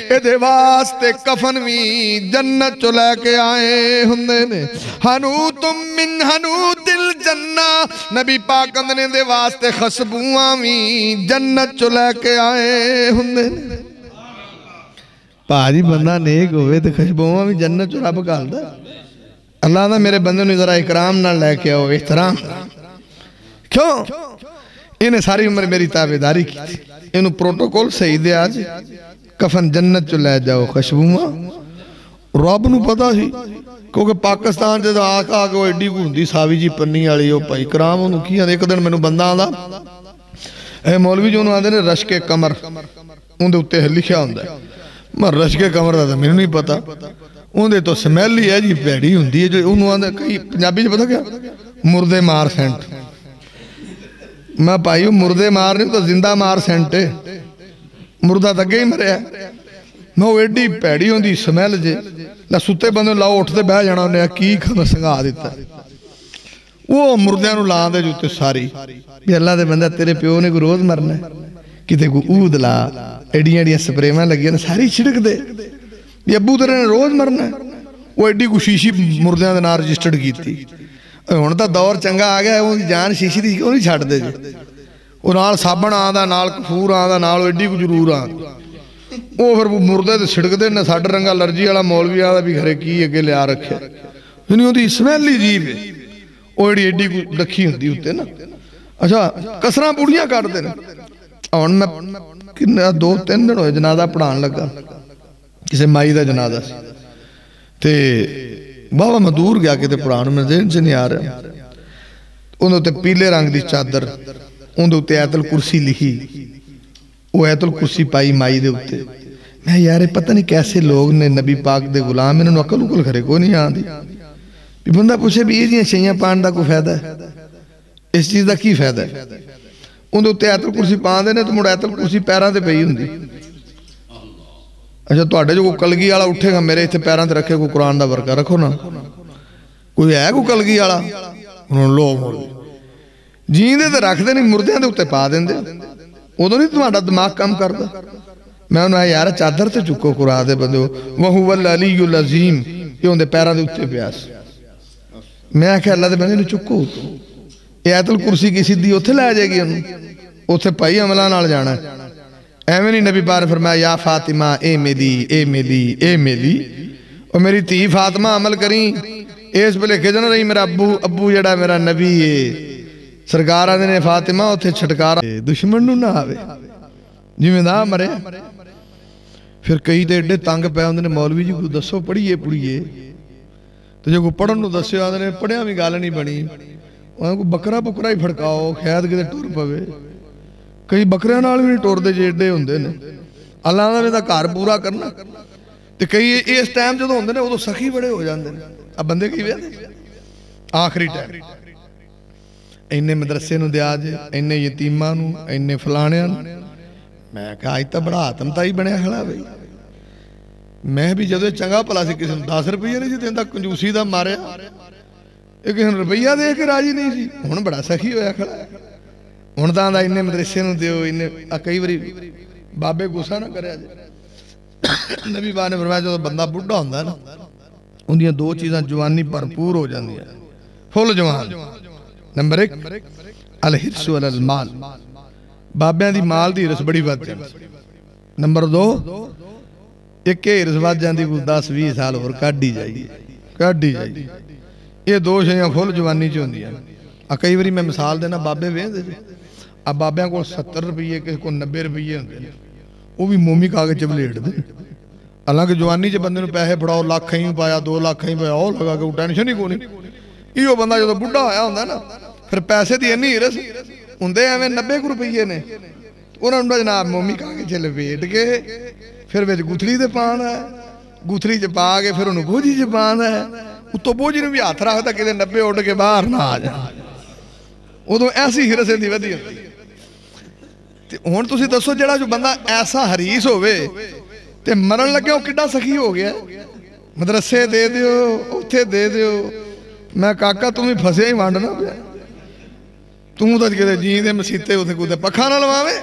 [SPEAKER 1] ایدے واسطے کفن بھی جنت چو لے کے آئے ہوندے نے حنوت من حنوت الجنہ نبی پاک اندنے دے واسطے خشبوہاں بھی جنت چو لے کے آئے ہوندے نے پاجی بندہ نیک ہوئے تو خشبوہاں بھی جنت چو رب کال دا اللہ نے میرے بندے نے ذرا اکرام نہ لے کے آؤ احترام کیوں انہیں ساری عمر میری تابعداری کی تھی انہوں پروٹوکول صحیح دے آج کفن جنت چو لے جاؤ خشبوہاں رب نو پتا ہی کیونکہ پاکستان جے دا آقا آگے وہ ایڈی کو ہندی ساوی جی پنی آلی ہو پائی کرام انہوں کیا ایک دن میں نو بندہ آدھا اے مولوی جو انہوں آدھے نے رشک کمر اندھے اتے لکھیا ہوندہ ہے میں رشک کمر دا میں نہیں پتا اندھے تو سمیلی ہے جی پیڑی ہوندی ہے جو انہوں آدھے کئی پنجابی جو پتا کیا مردے مار سینٹ میں پائیو مردے مار نہیں تو زندہ مار سینٹ ہے مردہ تک گئی مرے ہے میں وہ ایڈی پیڑی ہوں دی سمیل جے نہ ستے بندے لاؤ اٹھتے بہ جانا انہیں کی کھانا سنگا دیتا وہ مردیاں نو لان دے جوتے ساری بھی اللہ دے بندہ تیرے پیو نے کو روز مرنا ہے کتے کو اود لا ایڈیاں ایڈیاں سپریمہ لگیاں ساری چھڑک دے بھی ابو تیرے نے روز مرنا ہے وہ ایڈی کو شیشی مردیاں دے نہ رجسٹرڈ کی تھی ہن تا دور چنگا آ گیا وہ جان شیشی دی کیوں نہیں چھڑ دے جی وہ نال صابن آندا نال کفور آندا نال ایڈی کو ضرور آندا وہ پھر مردے تے چھڑک دے نہ ساڈا رنگا الرجی والا مولوی آندا بھی گھرے کی اگے لیا رکھے یعنی اودی اسمیل ہی عجیب ہے وہ ایڈی کو رکھی ہوندی ہوتے نا اچھا کسراں پوڑیاں کٹ دے ہن میں دو تین دن ہوئے جنازہ پڑھان لگا کسی مائی دا جنازہ سی تے بابا میں دور گیا کہ تے پڑھان میں ذہن سے نہیں آ رہا انہوں تے پیلے رنگ دی چادر انہوں تے آیت الکرسی لکھی وہ آیت الکرسی پائی مائی دے ہوتے میں یار پتہ نہیں کیسے لوگ نے نبی پاک دے غلام انہوں نے عقل اکل کھرے کو نہیں آن دی بھی بندہ پوچھے بھی یہ شیئں پان دا کوئی فائدہ ہے اس چیز دا کی فائدہ ہے انہوں تے آیت الکرسی پان دے نے تو مڑ آیت الکرسی پیران دے پئی ہوں دی اچھا تو آڑے جو کوئی کلگی آلا اٹھے گا میرے اتھے پیران تے رکھے کوئی قرآن دا ورکہ رکھو نا کوئی ہے کوئی کلگی آلا انہوں نے لوگ مردے جین دے رکھ دے نہیں مردے دے اتے پا دیں دے ادھو نہیں تمہارا دماغ کم کر دا میں انہوں نے یار چادر تے چکو قرآن دے بندے ہو وَهُوَ الْعَلِيُّ الْعَظِيمُ یہ ان دے پیران دے اتے پیاس میں کہا اللہ دے بندے نے چکو یہ آیت الکرسی کی سیدھی اتھے لے جائے گی انہوں اتھے پائی عملان آل جانا ہے ایمینی نبی پار فرمایا یا فاطمہ اے میلی اے میلی اے میلی اور میری تھی فاطمہ عمل کریں اس پہ لکھے جانا رہی میرا ابو جڑا میرا نبی ہے سرکار آدھے نے فاطمہ اتھے چھٹکارا دشمن نو نہ آوے جی دا مرے پھر کئی تے اڈے تانگ پہ ہوندے نے مولوی جی کو دسو پڑھیے پڑھیے تو جو کو پڑھن نو دسے آدھے نے پڑھیا بھی گال نہیں بنی وہاں کو بکرا بکرا ہی پھڑکاؤ خیاد کتے ٹور پوے کئی بکریاں نال بھی نہیں ٹور دے جیڑے ہوندے نے اللہ نے دا کار پورا کرنا تے کئی اس ٹائم جو ہوندے نے وہ تو سخی بڑے ہو جاندے نے اب بندے کی ویدے آخری ٹائم اینے مدرسے نو دیا جے اینے یتیمہ نو اینے فلانیاں میں کہا آئی تا بڑا آتم تائی بنے کھڑا بھئی میں بھی جدو چنگا پلا سی کسی 10 روپیہ نہیں سی دیندہ کنجوسی دا مارے ایک روپیہ دے کے راجی نہیں سی ہن بڑا سخی ہویا کھڑا ہے ہن تاں دا انہیں مدرسے نو دیو انہیں کئی بری بابے گسا نہ کرے آجے نبی بانے فرمایا جو بندہ بڑھا ہوندہ ہے نا ان دیاں دو چیزاں جوانی پرپور ہو جاندی ہے فل جوان نمبر 1 الحرص علی المال بابیاں دی مال دی رس بڑی بات جاندی نمبر 2 ایک ہرس بات جاندی کو 10-20 سال اور کاڑی جائیے یہ دو شایاں فل جوانی چون دیا کئی بری میں مثال دینا بابے وین دے اب بابیاں کو 70 روپیے کسی کو 90 روپیے ہوندے وہ بھی مومی کاغذ چ بلیٹ دے اللہ کے جوانی چ بندے نو پیسے پڑاؤ لاکھ ہی پایا 2 لاکھ ہی پایا اور لگا کے ٹینشن ہی کوئی نہیں یہ بندہ جدو بڑھا ہویا ہوندا نا پھر پیسے دی انی ہرس ہوندے ایویں 90 روپیے نے انہاں نوں جناب مومی کاغذ چ لپیٹ کے پھر وچ گتھلی تے پانا ہے گتھلی چ پا کے پھر انہوں بوجھی چ پانا ہے اتوں بوجھی نوں بھی ہاتھ رکھدا کہ 90 اڑ کے باہر نہ آ جائے ادو ایسی ہرس دی ودی ہوندی تے ہن تسی دسو جڑا جو بندہ ایسا حریص ہوئے تے مرن لگے وہ کڈا سخی ہو گیا مدرسے دے دیو اتھے دے دیو میں کاکا تم ہی پھسے ہی وانڈنا پیا تم تو کہتے جین دے مسیتے اتھے کودے پکھا نہ لواوے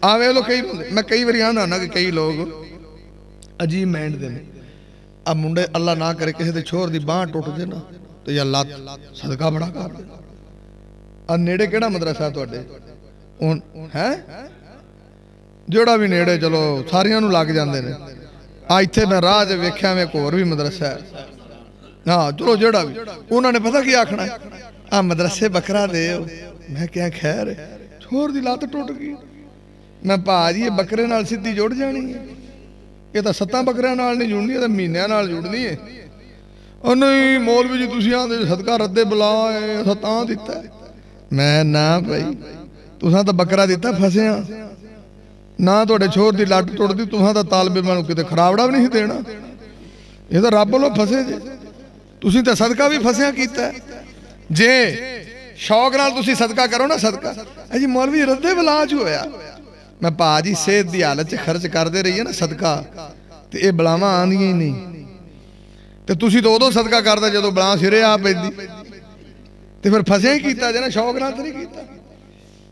[SPEAKER 1] آوے لو کئی میں کئی باری آنا نا کہ کئی لوگ عجیب مینڈ دے اب منڈے اللہ نہ کرے کسی دے چھوڑ دی باں ٹوٹ دے نا تو یا اللہ صدقہ بڑا کر دے اب نیڑے کیڑا مدرسہ تو اڈے ہے جوڑا بھی نیڑے چلو ساریاں نو لاگ جاندے نے آج تھے میں راہ جے ویکھیا میں کو اور بھی مدرسہ ہے ہاں چلو جوڑا بھی انہوں نے پتہ کیا آکھنا ہے مدرسے بکرا دے میں کیا خیر ہے چھوڑ دی لات ٹوٹ گئی میں پا جی یہ بکرے نال سدھی جوڑ جانی ہے یہ تو 7 بکریاں نال نہیں جوڑنی ہے تو مہینیاں نال جوڑنی ہے اور نہیں مولوی جی تسی آندے صدقہ ردے بلا ہے ستاں دیتا ہے میں نہ بھائی تساں تو بکرا دیتا پھسے ہاں نہ توڑے چھوڑ دی لٹ توڑ دی تساں تو طالب علم کتے خرابڑا بھی نہیں دینا یہ تو رب لو پھسے جے تسی تو صدقہ بھی پھسیاں کیتا ہے جے شوق نال تسی صدقہ کرو نا صدقہ جی مولوی ردے بلا جو ہویا میں پا جی صحت دی حالت سے خرچ کر دے رہی ہے نا صدقہ تے اے بلاواں آندیاں ہی نہیں تے تسی تو ادو صدقہ کردا جدو بلا سرے آ پیندی تے پھر پھسیاں ہی کیتا جے نا شوق نال تے نہیں کیتا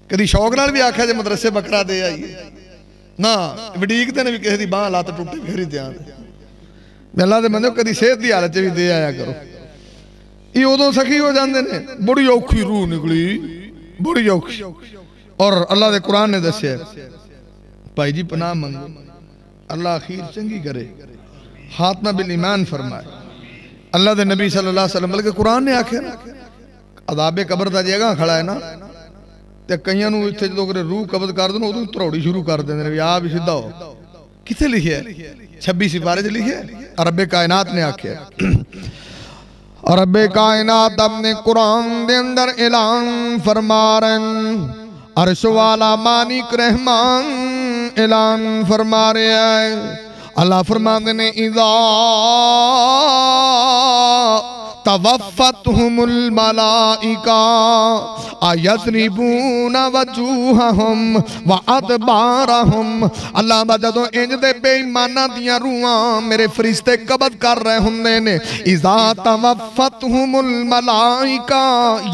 [SPEAKER 1] کدی شوق نال بھی آکھیا جے مدرسے بکرا دے آئیے نہ وڈیک تے نے بھی کسی دی باں لات ٹوٹے پھر ہی دھیان میں اللہ دے بندے کدی صحت دی حالت بھی دے آیا کرو یہ ادو سخی ہو جاندے نے بڑی اوکھی روح نکلی بڑی اوکھی اور اللہ دے قرآن نے دسیا بھائی جی پناہ منگو اللہ اخیر چنگی کرے خاتمہ بالایمان فرمائے اللہ دے نبی صلی اللہ علیہ وسلم بلکہ قرآن نے آکھے نا عذاب قبر دا جگہ کھڑا ہے نا تے کئیاں نو اتھے جدوں کہ روح قبض کر دیں ادوں تروڑی شروع کر دیں بھی آپ سیدھا ہو کتنے لکھے ہے 26 سپارے سے لکھے رب کائنات نے آکھیا رب کائنات اپنے قرآن دے اندر اعلان فرما رہے عرش والا مالک رحمان اعلان فرما رہے ہیں اللہ فرماندے نے اذا توفتهم الملائکہ یضربون وجوہہم وادبارہم اللہ با جدوں انج دے بے ایماناں دیاں روحاں میرے فرشتے قبض کر رہے ہوندے نے اذا توفتهم الملائکہ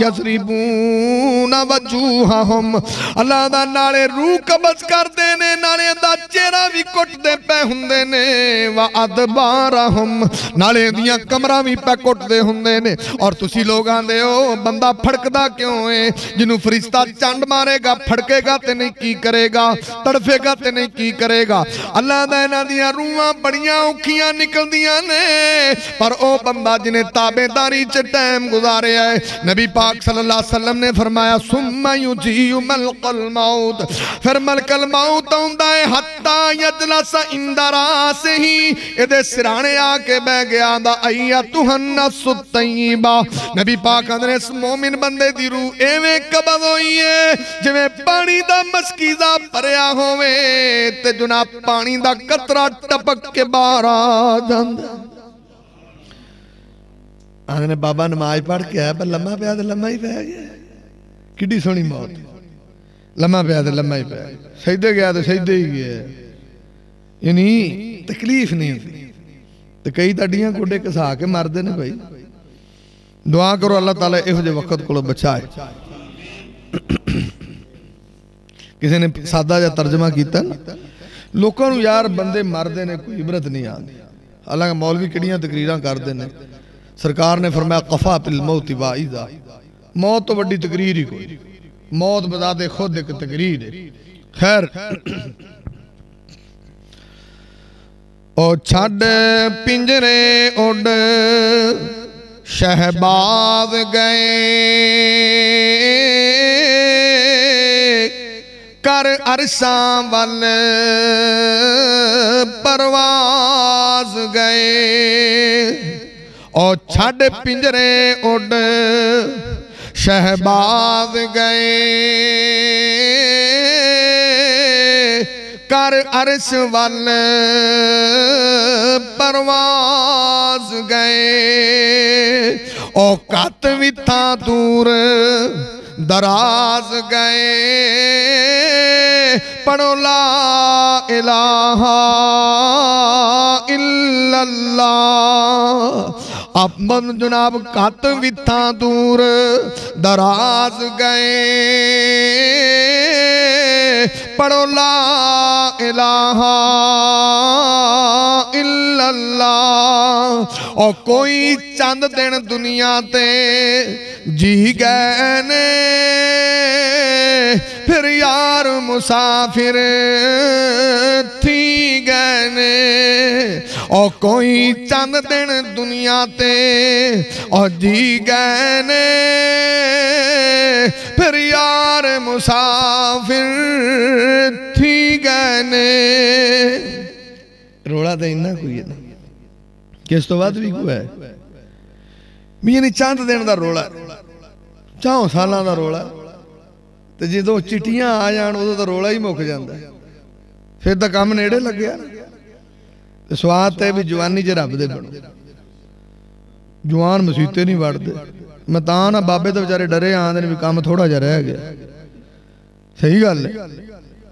[SPEAKER 1] یضربون وجوہہم اللہ دا نالے روح قبض کر دے نے نالے دا چہرہ بھی کٹ دے پے ہوندے نے وادبارہم نالے دیاں کمرہ بھی پے کٹ دے ہوندے نے اور تسی لوگ آندے ہو بندہ پھڑکدا کیوں ہے جنہوں فرشتہ چانڈ مارے گا پھڑکے گا تے نہیں کی کرے گا تڑفے گا تے نہیں کی کرے گا اللہ دینا دیا روحاں بڑیاں اوکھیاں نکل دیا نے پر او بندہ جنہیں تابع داری چے ٹائم گزارے آئے نبی پاک صلی اللہ علیہ وسلم نے فرمایا ثم یجیء ملک الموت پھر ملک الموت ہوندہ ہے حتی یجلس عند راسہ ادھے سرانے آکے بے گیا دا ایتھا النفس الطیبہ نبی پاک اندر اس مومن بندے دی روح ایویں قبض ہوئی ہے جویں پانی دا مسکیزہ پریا ہوئے تے جناب پانی دا قطرہ ٹپک کے باہر آ جاندہ آنے بابا نماز پڑھ کے آیا پر لمحہ پہ آدھے لمحہ ہی پہ آگیا کڈی سونی موت لمحہ پہ آدھے لمحہ ہی پہ آگیا سجدے گیا تو سجدے ہی گیا یعنی تکلیف نہیں تھی تو کئی تڑیاں کوڑے کسا کے مار دینے بھائی دعا کرو اللہ تعالیٰ اے جو وقت کو بچائے کسی نے سادہ جا ترجمہ کیتا نا لوگوں یار بندے مار دینے کوئی عبرت نہیں آدھی حالانکہ مولوی کڑیاں تقریران کر دینے سرکار نے فرمایا قفا بالموت واعظہ موت تو بڑی تقریر ہی کوئی موت بذات خود ایک تقریر ہے خیر او چھڑ پنجرے اڑ شہباز گئے کر عرشاں وال پرواز گئے او چھڑ پنجرے اڑ شہباز گئے کر عرش وال پرواز گئے اوقات بھی تھا دور دراز گئے پڑھو لا الہ الا اللہ اب جناب قات بھی تھا دور دراز گئے پڑھو لا الہ الا اللہ اور کوئی چند دن دنیا تے جی گئے نے پھر یار مسافر تھی گئے نے اور کوئی چند دن دنیا تے اور جی گئے نے پھر یار مسافر تھی گئے نے روڑا دے انہا کوئی ہے نا کس تو بات بھی کوئی ہے میری چاند دین دا روڑا چاہوں سالہ دا روڑا تو جی دو چٹیاں آ جان وہ تو روڑا ہی موک جاندہ ہے پھر تا کام نیڑے لگ گیا سوات ہے بھی جوانی جے رب دے بڑھو جوان مسیطے نہیں بڑھ دے میں تانا بابے تو بچارے ڈرے آندھے بھی کام تھوڑا جا رہ گیا صحیح گال ہے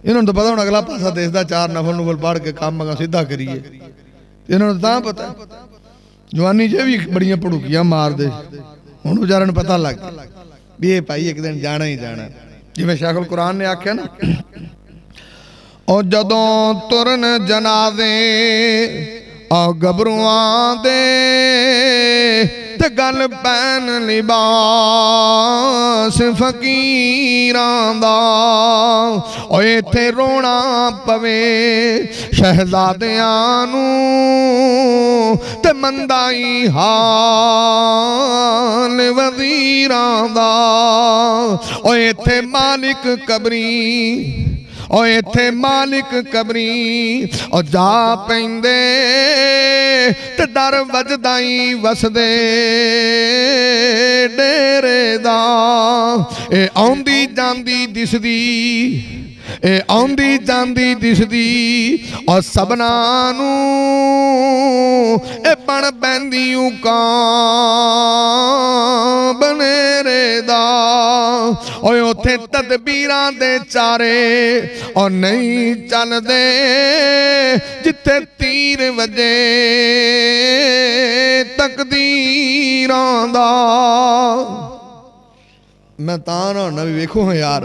[SPEAKER 1] انہوں نے تو پتا ہونا اگلا پاسا دیس دا 4 نفل پاڑھ کے کام مگا سیدھا کریے انہوں نے تاں پتا جوانی جے بھی بڑیاں پڑھو کیا مار دے انہوں بچارے نے پتا لگ بھی یہ پائی ایک دن جانا ہی جانا جی میں شیخ القرآن نے آکھیا نا اور جدوں ترن جنازے اور گبروان دے تے گل پین لباس فقیران دا اور ایتھے رونا پوے شہزادیانو تے مندائی حال وزیران دا اوے تھے مالک قبری اوے تھے مالک قبری او جا پیندے تے در وجدائی وسدے ڈیرے دا اے آندی جاندی دس دی اے آندی جاندی دس دی اور سبنانو اے بن بیندیوں کان بنے ریدا اوے اتھے تدبیران دے چارے اور نہیں چل دے جتے تیر وجے تقدیران دا میں تانا نبی ویکھو ہیں یار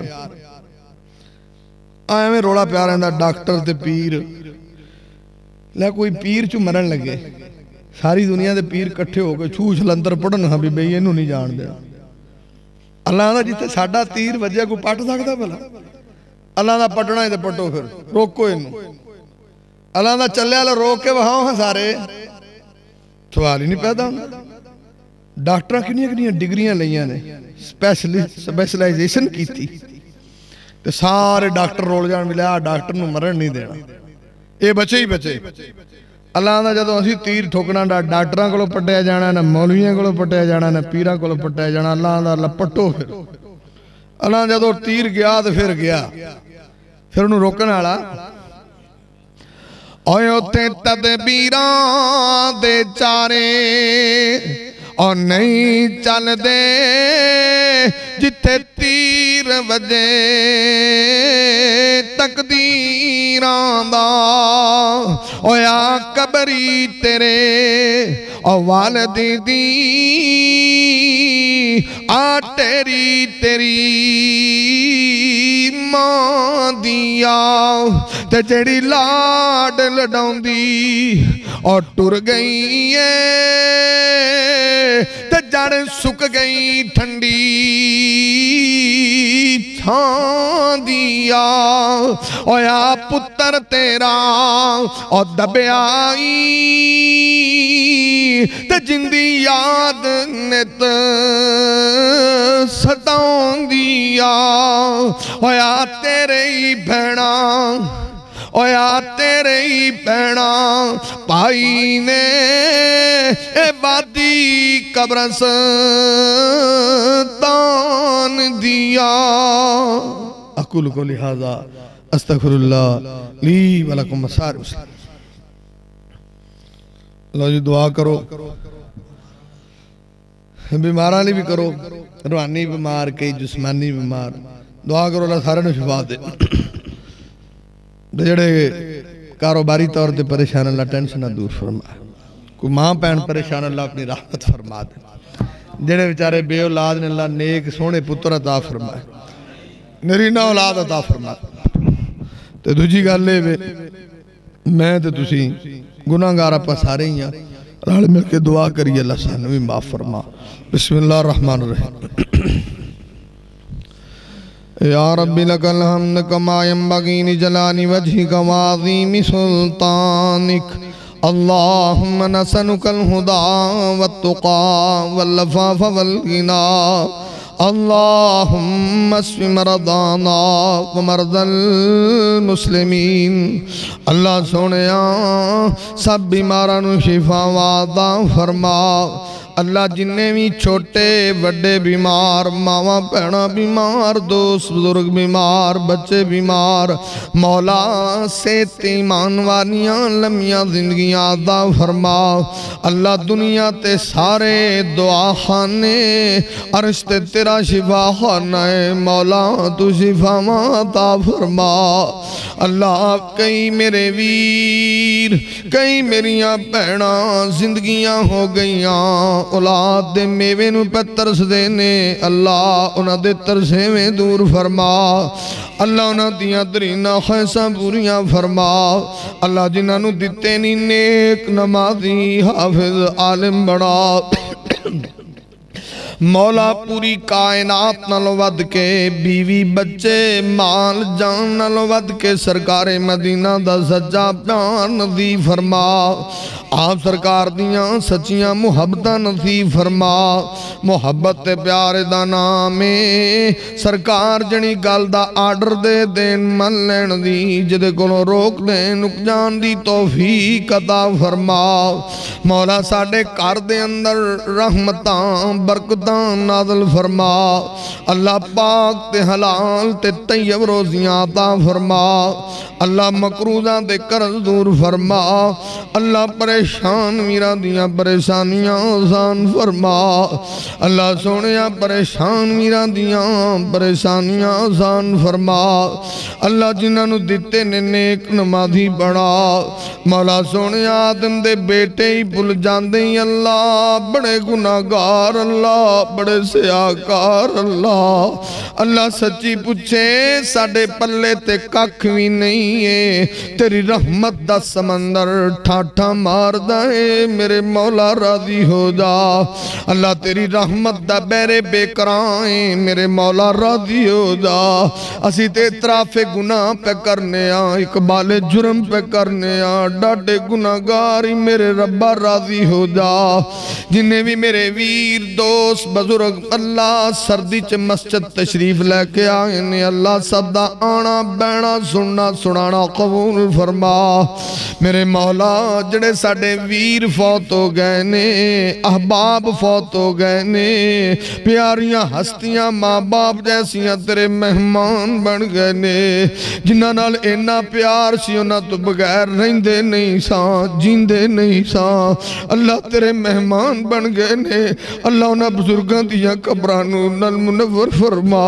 [SPEAKER 1] آئے میں روڑا پیار ہے ڈاکٹر تے پیر لے کوئی پیر چو مرن لگے ساری دنیا دے پیر کٹھے ہو گئے چھوچ لندر پڑھن ہاں بھی بھئی انہوں نہیں جان دیا اللہ دا جیتے ساڑھا تیر وجہ کو پاٹ سکتا بھلا اللہ دا پٹنا ہی دے پٹو پھر روکو انہوں اللہ دا چلے اللہ روک کے وہاں ہاں سارے سوال ہی نہیں پیدا ہونا ڈاکٹرہ کنی ڈگریاں لئیاں نے سپیشلائزیشن کی تھی تو سارے ڈاکٹر رول جان ملے ڈاکٹر نو مرن نہیں دینا اے بچے ہی بچے اللہ دا جدو اسی تیر ٹھوکنا ڈاکٹران کو پٹیا جانا نہ مولویاں کو پٹیا جانا نہ پیران کو پٹیا جانا اللہ دا لپٹو پھر اللہ جدو تیر گیا تو پھر گیا پھر انہوں روکنا آلا اوے اتھے تدبیران دے چارے اور نہیں چل دے جتے تیر وجے تقدیران دا او یا قبری تیرے او والدی دی آ تیری ماں دیا تے جڑی لاڈ لڈاؤں دی اور ٹر گئی ہے تے جڑ سک گئی ٹھنڈی چھان دیا او یا پتر تیرا اور دبے آئی تے جندی یاد نت ستاؤں دیا او یا تیرے ہی بھینا او یا تیرے ہی بھینا پائی نے اے وادی قبرستان دیا اقول کو لہذا استغفر اللہ لی ولکم مسار مسلم اللہ جی دعا کرو بیماران لی بھی کرو روحانی بیمار کئی جسمانی بیمار دعا کرو اللہ سارے نے شفا دے جڑے کاروباری طور تے پریشان اللہ ٹینشن نہ دور فرمائے کوئی ماں پہن پریشان اللہ اپنی رحمت فرما دے جڑے بیچارے بے اولاد نے اللہ نیک سونے پتر عطا فرمائے نرینہ اولاد عطا فرمائے تے دوجی گل لے میں تے تسی گناہگار اپا سارے ہی ہیں رال مل کے دعا کریے اللہ سانو بھی معاف فرما بسم اللہ الرحمن الرحیم یا ربی لک الحمد کما ینبغی لجلال وجہک وعظیم سلطانک اللہم نسألک الہدی والتقی والعفاف والغنی اللہم اشف مرضانا ومرضى المسلمین اللہ سونیا سب بیماران شفا وعدہ فرما اللہ جنہیں بھی چھوٹے بڑے بیمار ماما پہنا بیمار دوست بزرگ بیمار بچے بیمار مولا صحت ایمان والیاں لمیاں زندگیاں عطا فرما اللہ دنیا تے سارے دعا خانے عرش تے تیرا شفا خانہ مولا تو شفا عطا فرما اللہ کئی میرے ویر کئی میریاں پہنا زندگیاں ہو گئیاں اولاد دے میوے نو پہ ترس دینے اللہ انہاں دے ترسے میں دور فرما اللہ انہاں دیاں درینہ خیسہ پوریاں فرما اللہ جنہاں نو دیتے نی نیک نمازی حافظ عالم بڑا مولا پوری کائنات نالوں ود کے بیوی بچے مال جان نالوں ود کے سرکار مدینہ دا سچا پیار نصیب فرما آپ سرکار دیاں سچیاں محبتاں نصیب فرما محبت پیار دا نام سرکار جنی گل دا آرڈر دے دین من لین دی جدے کولوں روک دین نک جان دی توفیق عطا فرما مولا ساڑے کار دے اندر رحمتاں برکتاں نازل فرما اللہ پاک تے حلال تے طیب روزیاں عطا فرما اللہ مکروزاں دے قرض دور فرما اللہ پریشان میرا دیاں پریشانیاں آسان فرما اللہ سونیاں پریشان میرا دیاں پریشانیاں آسان فرما اللہ جنہاں نو دیتے نے نیک نمازی بڑھا مولا سونیاں آدم دے بیٹے ہی بھول جاندے ہی اللہ بڑے گناہگار اللہ بڑے سیاکار اللہ سچی پوچھے ساڑے پلے تے ککھ بھی نہیں ہے تیری رحمت دا سمندر ٹھاٹھا مار دائے میرے مولا راضی ہو جا اللہ تیری رحمت دا بیرے بے کرائیں میرے مولا راضی ہو جا اسی تے اطراف گناہ پہ کرنے اقبال جرم پہ کرنے ڈاٹے گناہگاری میرے ربا راضی ہو جا جنہیں بھی میرے ویر دوست بزرگ اللہ سردی چ مسجد تشریف لے کے آئے اللہ سب دا آنا بینا سننا سنانا قبول فرما میرے مولا جڑے ساڑے ویر فوت ہو گئے نے احباب فوت ہو گئے نے پیاریاں ہستیاں ماں باپ جیسیاں تیرے مہمان بن گئے نے جنہاں نال اینا پیار سی انہاں تو بغیر رہندے نہیں ساں جیندے نہیں ساں اللہ تیرے مہمان بن گئے نے اللہ انہاں بزرگاں دیاں قبرانو نل منور فرما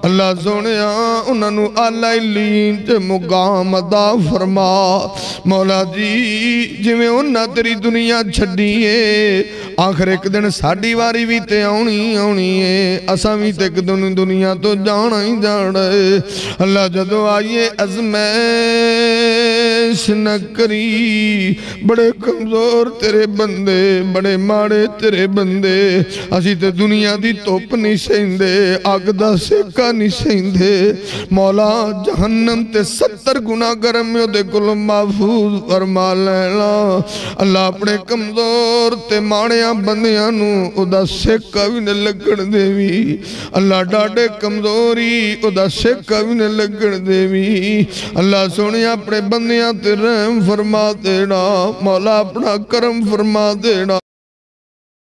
[SPEAKER 1] اللہ سونیاں انہاں نو اعلی لین تے مقام عطا فرما مولا جی جویں انہاں تیری دنیا چھڈیے آخر ایک دن ساڑی واری بھی تے آنی ہے اساں بھی تے ایک دن دنیا تو جانا ہی جانا ہے اللہ جدو آئیے ازمیش نہ کری بڑے کمزور تیرے بندے بڑے ماڑے تیرے بندے اسی تے دنیا دی توپ نہیں سہندے آگ دا سیکا نہیں سہندے مولا جہنم تے 70 گناہ گرمیوں دے کل محفوظ فرما لینا اللہ اپنے کمزور تے ماڑیاں بندیاں نو ادا سیکا بھی نہ لگن دے بھی اللہ ڈاڑے کمزوری ادا سیکا بھی نہ لگن دے بھی اللہ سونی اپنے بندیاں تے رحم فرما دینا مولا اپنا کرم فرما دینا